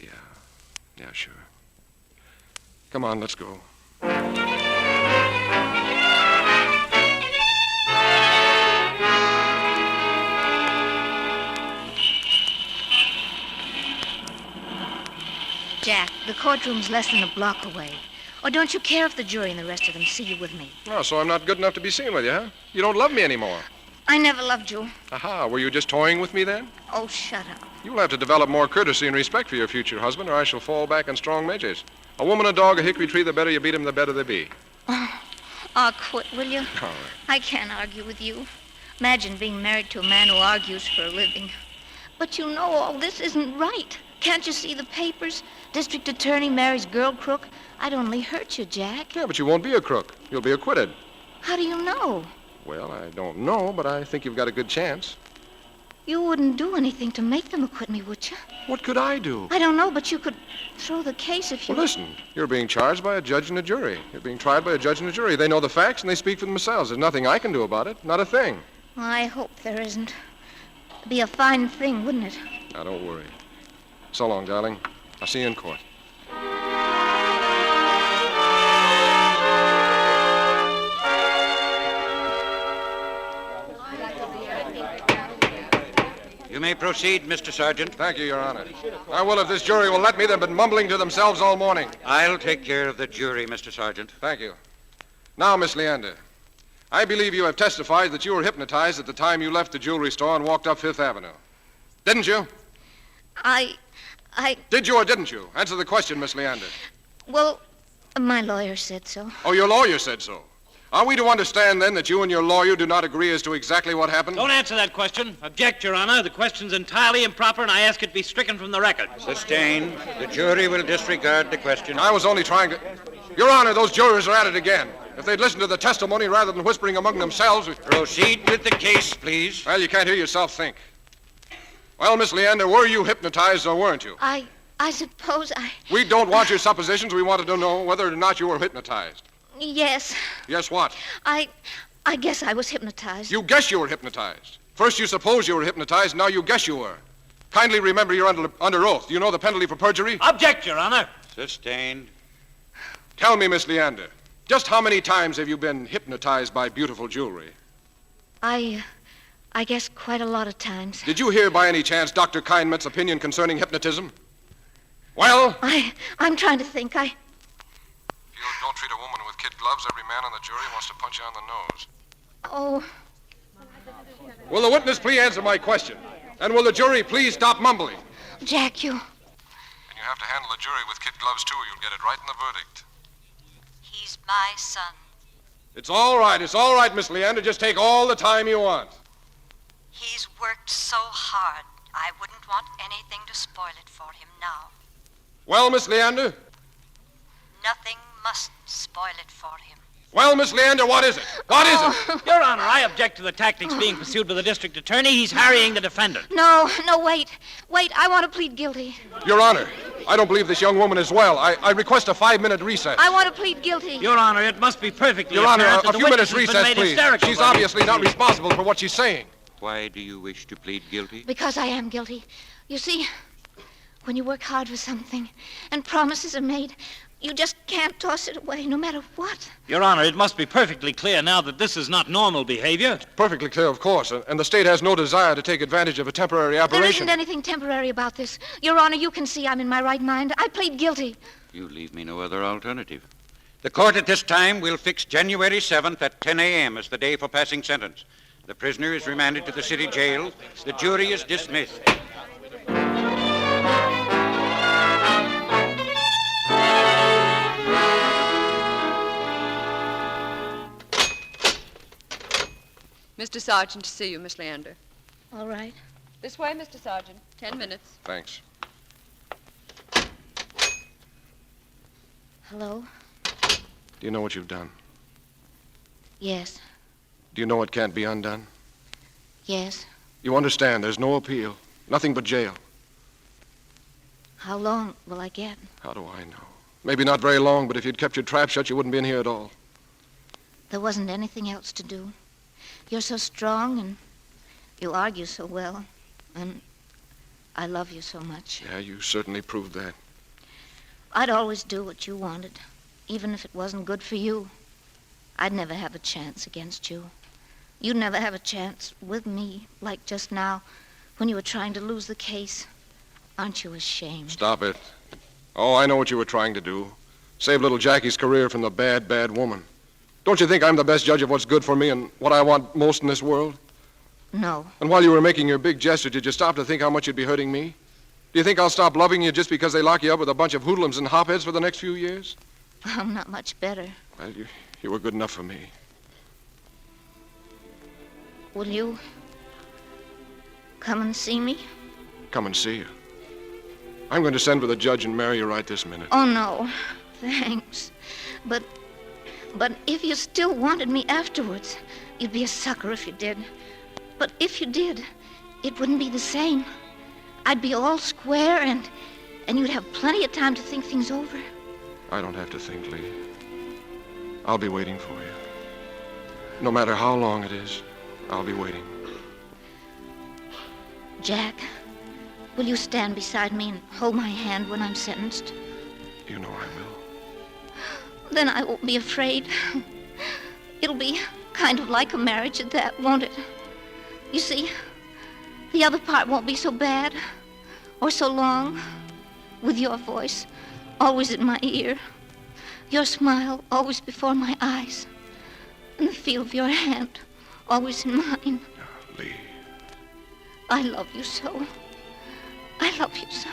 K: Yeah, sure. Come on, let's go.
D: Jack, the courtroom's less than a block away. Or don't you care if the jury and the rest of them see you with me?
K: Oh, so I'm not good enough to be seen with you, huh? You don't love me anymore.
D: I never loved you.
K: Aha, were you just toying with me then?
D: Oh, shut up.
K: You'll have to develop more courtesy and respect for your future husband, or I shall fall back on strong measures. A woman, a dog, a hickory tree, the better you beat 'em, the better they be.
D: Oh, quit, will you?
K: All right.
D: I can't argue with you. Imagine being married to a man who argues for a living. But you know all this isn't right. Can't you see the papers? District attorney marries girl crook. I'd only hurt you, Jack.
K: Yeah, but you won't be a crook. You'll be acquitted.
D: How do you know?
K: Well, I don't know, but I think you've got a good chance.
D: You wouldn't do anything to make them acquit me, would you?
K: What could I do?
D: I don't know, but you could throw the case if you...
K: Well, listen, you're being charged by a judge and a jury. You're being tried by a judge and a jury. They know the facts and they speak for themselves. There's nothing I can do about it. Not a thing.
D: Well, I hope there isn't. It'd be a fine thing, wouldn't it?
K: Now, don't worry. So long, darling. I'll see you in court.
L: You may proceed, Mr. Sergeant.
K: Thank you, Your Honor. I will if this jury will let me. They've been mumbling to themselves all morning.
L: I'll take care of the jury, Mr. Sergeant.
K: Thank you. Now, Miss Leander, I believe you have testified that you were hypnotized at the time you left the jewelry store and walked up Fifth Avenue. Didn't you?
D: I...
K: Did you or didn't you? Answer the question, Miss Leander.
D: Well, my lawyer said so.
K: Oh, your lawyer said so. Are we to understand, then, that you and your lawyer do not agree as to exactly what happened?
M: Don't answer that question. Object, Your Honor. The question's entirely improper, and I ask it be stricken from the record.
L: Sustained. The jury will disregard the question.
K: I was only trying to... Your Honor, those jurors are at it again. If they'd listened to the testimony rather than whispering among themselves...
L: Proceed with the case, please.
K: Well, you can't hear yourself think. Well, Miss Leander, were you hypnotized or weren't you?
D: I suppose I...
K: We don't want your suppositions. We wanted to know whether or not you were hypnotized.
D: Yes.
K: Yes, what?
D: I guess I was hypnotized.
K: You guess you were hypnotized. First you suppose you were hypnotized, now you guess you were. Kindly remember you're under oath. Do you know the penalty for perjury?
M: Object, Your Honor.
L: Sustained.
K: Tell me, Miss Leander, just how many times have you been hypnotized by beautiful jewelry?
D: I guess quite a lot of times.
K: Did you hear by any chance Dr. Kindmet's opinion concerning hypnotism? Well?
D: I'm trying to think.
K: If you don't treat a woman with kid gloves, every man on the jury wants to punch you on the nose.
D: Oh.
K: Will the witness please answer my question? And will the jury please stop mumbling?
D: Jack, you...
K: And you have to handle the jury with kid gloves, too. You'll get it right in the verdict.
F: He's my son.
K: It's all right, Miss Leander. Just take all the time you want.
F: He's worked so hard. I wouldn't want anything to spoil it for him now.
K: Well, Miss Leander?
F: Nothing must spoil it for him.
K: Well, Miss Leander, what is it? What is it?
M: Your Honor, I object to the tactics being pursued by the district attorney. He's harrying the defendant.
D: No, wait. I want to plead guilty.
K: Your Honor, I don't believe this young woman is well. I request a 5-minute recess.
D: I want to plead guilty.
M: Your Honor, it must be perfectly
K: Your Honor,
M: apparent that
K: a
M: the
K: few minutes
M: witness has been
K: recess,
M: made
K: please.
M: hysterical
K: She's
M: by these
K: obviously not
M: proceedings.
K: responsible for what she's saying.
L: Why do you wish to plead guilty?
D: Because I am guilty. You see, when you work hard for something and promises are made, you just can't toss it away, no matter what.
M: Your Honor, it must be perfectly clear now that this is not normal behavior.
K: Perfectly clear, of course, and the state has no desire to take advantage of a temporary
D: There
K: aberration.
D: isn't anything temporary about this. Your Honor, you can see I'm in my right mind. I plead guilty.
L: You leave me no other alternative. The court at this time will fix January 7th at 10 a.m. as the day for passing sentence. The prisoner is remanded to the city jail. The jury is dismissed.
H: Mr. Sergeant, to see you, Miss Leander.
D: All right.
H: This way, Mr. Sergeant. 10 minutes.
K: Thanks.
D: Hello?
K: Do you know what you've done?
D: Yes.
K: Do you know it can't be undone?
D: Yes.
K: You understand there's no appeal, nothing but jail.
D: How long will I get?
K: How do I know? Maybe not very long, but if you'd kept your trap shut, you wouldn't be in here at all.
D: There wasn't anything else to do. You're so strong and you argue so well. And I love you so much.
K: Yeah, you certainly proved that.
D: I'd always do what you wanted, even if it wasn't good for you. I'd never have a chance against you. You'd never have a chance with me, like just now, when you were trying to lose the case. Aren't you ashamed?
K: Stop it. Oh, I know what you were trying to do. Save little Jackie's career from the bad, bad woman. Don't you think I'm the best judge of what's good for me and what I want most in this world?
D: No.
K: And while you were making your big gesture, did you stop to think how much you'd be hurting me? Do you think I'll stop loving you just because they lock you up with a bunch of hoodlums and hopheads for the next few years?
D: I'm not much better.
K: Well, You were good enough for me.
D: Will you come and see me?
K: Come and see you. I'm going to send for the judge and marry you right this minute.
D: Oh, no. Thanks. But if you still wanted me afterwards, you'd be a sucker if you did. But if you did, it wouldn't be the same. I'd be all square and you'd have plenty of time to think things over.
K: I don't have to think, Lee. I'll be waiting for you. No matter how long it is, I'll be waiting.
D: Jack, will you stand beside me and hold my hand when I'm sentenced?
K: You know I will.
D: Then I won't be afraid. It'll be kind of like a marriage at that, won't it? You see, the other part won't be so bad or so long, with your voice always in my ear, your smile always before my eyes, and the feel of your hand always in mine.
K: Lee.
D: I love you so. I love you so.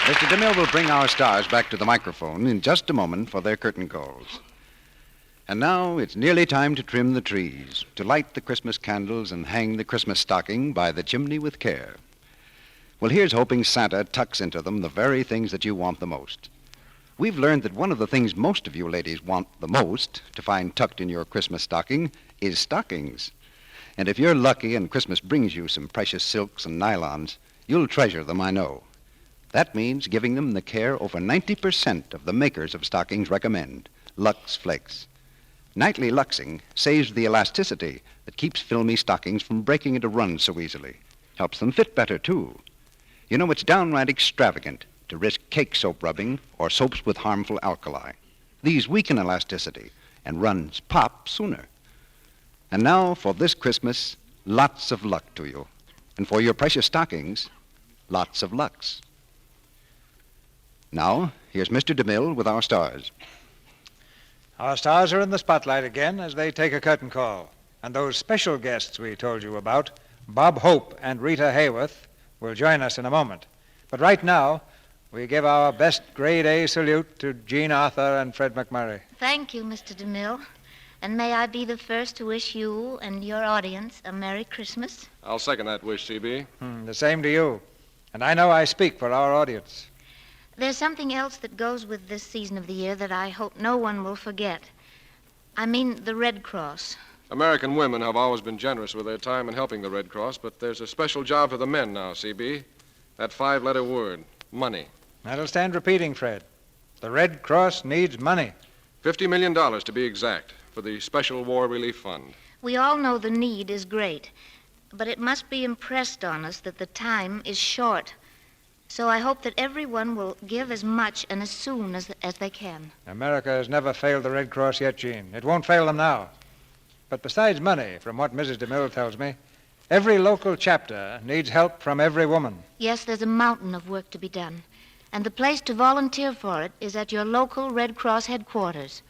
A: Mr. DeMille will bring our stars back to the microphone in just a moment for their curtain calls. And now it's nearly time to trim the trees, to light the Christmas candles and hang the Christmas stocking by the chimney with care. Well, here's hoping Santa tucks into them the very things that you want the most. We've learned that one of the things most of you ladies want the most to find tucked in your Christmas stocking is stockings. And if you're lucky and Christmas brings you some precious silks and nylons, you'll treasure them, I know. That means giving them the care over 90% of the makers of stockings recommend, Lux Flakes. Nightly luxing saves the elasticity that keeps filmy stockings from breaking into runs so easily. Helps them fit better, too. You know, it's downright extravagant to risk cake soap rubbing or soaps with harmful alkali. These weaken elasticity and runs pop sooner. And now, for this Christmas, lots of luck to you. And for your precious stockings, lots of Lux. Now, here's Mr. DeMille with our stars.
B: Our stars are in the spotlight again as they take a curtain call. And those special guests we told you about, Bob Hope and Rita Hayworth, will join us in a moment. But right now, we give our best grade A salute to Jean Arthur and Fred McMurray.
D: Thank you, Mr. DeMille. And may I be the first to wish you and your audience a Merry Christmas?
K: I'll second that wish, C.B.
B: The same to you. And I know I speak for our audience.
D: There's something else that goes with this season of the year that I hope no one will forget. I mean the Red Cross.
K: American women have always been generous with their time in helping the Red Cross, but there's a special job for the men now, C.B. That 5-letter word, money.
B: That'll stand repeating, Fred. The Red Cross needs money.
K: $50 million to be exact, for the Special War Relief Fund.
D: We all know the need is great, but it must be impressed on us that the time is short. So I hope that everyone will give as much and as soon as they can.
B: America has never failed the Red Cross yet, Jean. It won't fail them now. But besides money, from what Mrs. DeMille tells me, every local chapter needs help from every woman.
D: Yes, there's a mountain of work to be done. And the place to volunteer for it is at your local Red Cross headquarters.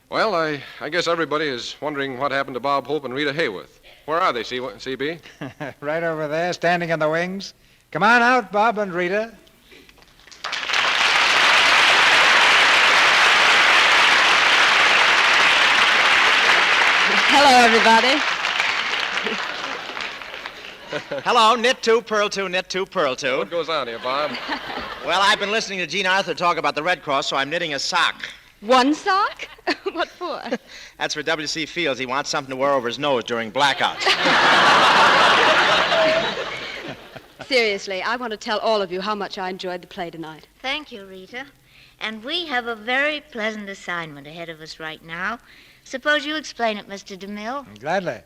K: Well, I guess everybody is wondering what happened to Bob Hope and Rita Hayworth. Where are they, C.B.?
B: Right over there, standing in the wings. Come on out, Bob and Rita.
I: Hello, everybody.
V: Hello, knit 2, purl 2, knit 2, purl 2.
K: What goes on here, Bob?
V: Well, I've been listening to Jean Arthur talk about the Red Cross, so I'm knitting a sock.
I: One sock? What for?
V: That's for W.C. Fields. He wants something to wear over his nose during blackouts.
I: Seriously, I want to tell all of you how much I enjoyed the play tonight.
D: Thank you, Rita. And we have a very pleasant assignment ahead of us right now. Suppose you explain it, Mr. DeMille.
B: Gladly.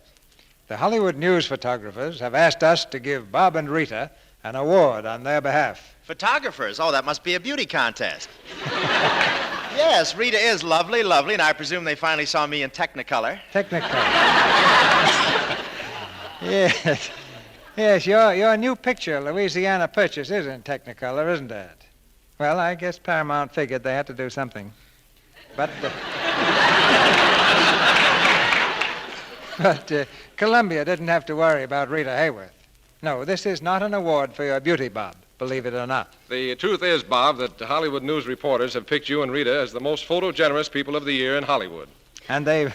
B: The Hollywood news photographers have asked us to give Bob and Rita an award on their behalf.
V: Photographers? Oh, that must be a beauty contest. Yes, Rita is lovely, lovely, and I presume they finally saw me in Technicolor.
B: Technicolor. Yes. Yes, your new picture, Louisiana Purchase, is in Technicolor, isn't it? Well, I guess Paramount figured they had to do something. But But Columbia didn't have to worry about Rita Hayworth. No, this is not an award for your beauty, Bob, believe it or not.
K: The truth is, Bob, that Hollywood news reporters have picked you and Rita as the most photogenerous people of the year in Hollywood.
B: And they've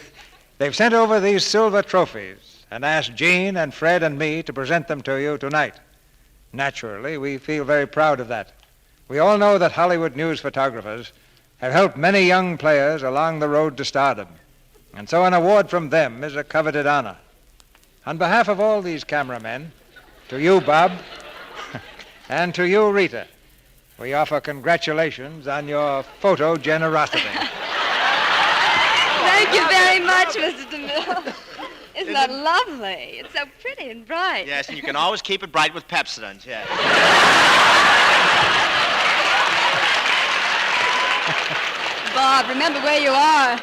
B: sent over these silver trophies and asked Gene and Fred and me to present them to you tonight. Naturally, we feel very proud of that. We all know that Hollywood news photographers have helped many young players along the road to stardom. And so an award from them is a coveted honor. On behalf of all these cameramen, to you, Bob, and to you, Rita, we offer congratulations on your photo generosity.
I: Thank you very much, Mr. DeMille. Isn't that lovely? It's so pretty and bright.
V: Yes, and you can always keep it bright with Pepsodent, yeah.
I: Bob, remember where you are.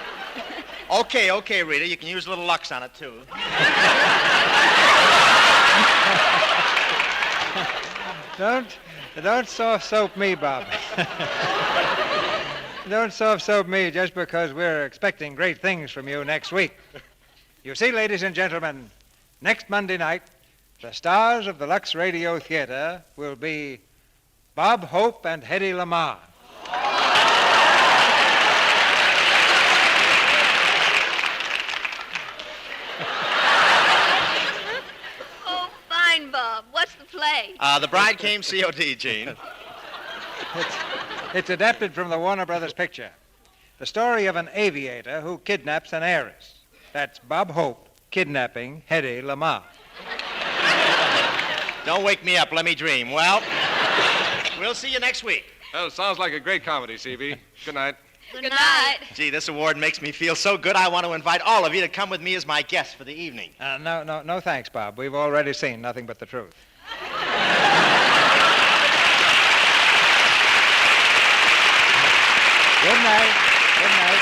V: Okay, Rita, you can use a little Lux on it, too.
B: Don't soft soap me, Bob. Don't soft soap me just because we're expecting great things from you next week. You see, ladies and gentlemen, next Monday night, the stars of the Lux Radio Theater will be Bob Hope and Hedy Lamarr.
D: Oh, fine, Bob. What's the play?
V: The Bride Came COD, Gene.
B: It's adapted from the Warner Brothers picture. The story of an aviator who kidnaps an heiress. That's Bob Hope kidnapping Hedy Lamarr.
V: Don't wake me up. Let me dream. Well, we'll see you next week.
K: Well, it sounds like a great comedy, C.B. Good night.
D: Good night.
V: Gee, this award makes me feel so good, I want to invite all of you to come with me as my guests for the evening.
B: No, thanks, Bob. We've already seen nothing but the truth. Good night. Good night.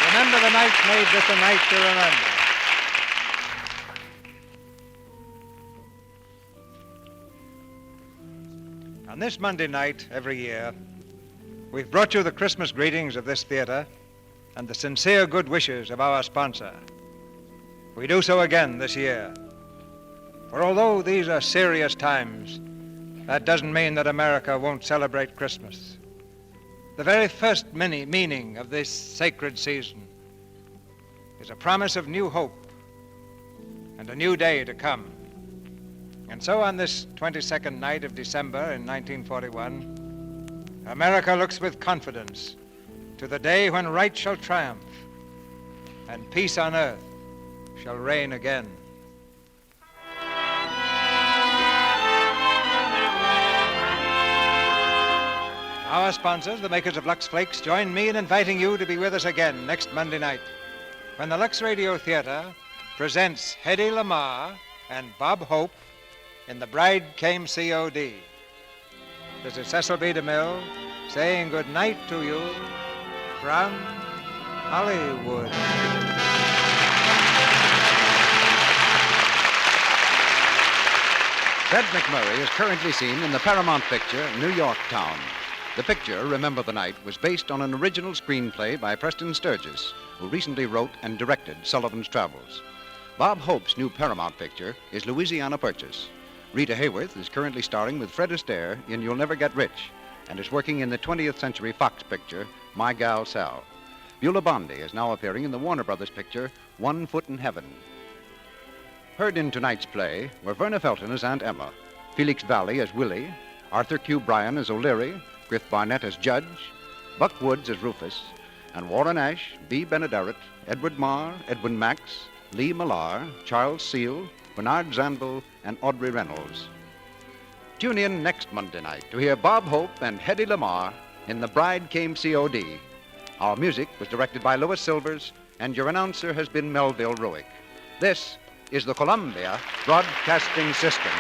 B: Remember, the night made this a night to remember. On this Monday night every year, we've brought you the Christmas greetings of this theater and the sincere good wishes of our sponsor. We do so again this year. For although these are serious times, that doesn't mean that America won't celebrate Christmas. The very first meaning of this sacred season is a promise of new hope and a new day to come. And so on this 22nd night of December in 1941, America looks with confidence to the day when right shall triumph and peace on earth shall reign again. Our sponsors, the makers of Lux Flakes, join me in inviting you to be with us again next Monday night when the Lux Radio Theater presents Hedy Lamarr and Bob Hope in The Bride Came COD. This is Cecil B. DeMille saying good night to you from Hollywood.
A: Fred McMurray is currently seen in the Paramount picture New York Town. The picture, Remember the Night, was based on an original screenplay by Preston Sturgis, who recently wrote and directed Sullivan's Travels. Bob Hope's new Paramount picture is Louisiana Purchase. Rita Hayworth is currently starring with Fred Astaire in You'll Never Get Rich and is working in the 20th Century Fox picture My Gal Sal. Beulah Bondi is now appearing in the Warner Brothers picture One Foot in Heaven. Heard in tonight's play were Verna Felton as Aunt Emma, Felix Valley as Willie, Arthur Q. Bryan as O'Leary, Griff Barnett as Judge, Buck Woods as Rufus, and Warren Ash, B. Benaderet, Edward Marr, Edwin Max, Lee Millar, Charles Seal, Bernard Zandville, and Audrey Reynolds. Tune in next Monday night to hear Bob Hope and Hedy Lamarr in The Bride Came COD. Our music was directed by Louis Silvers, and your announcer has been Melville Ruick. This is the Columbia Broadcasting System.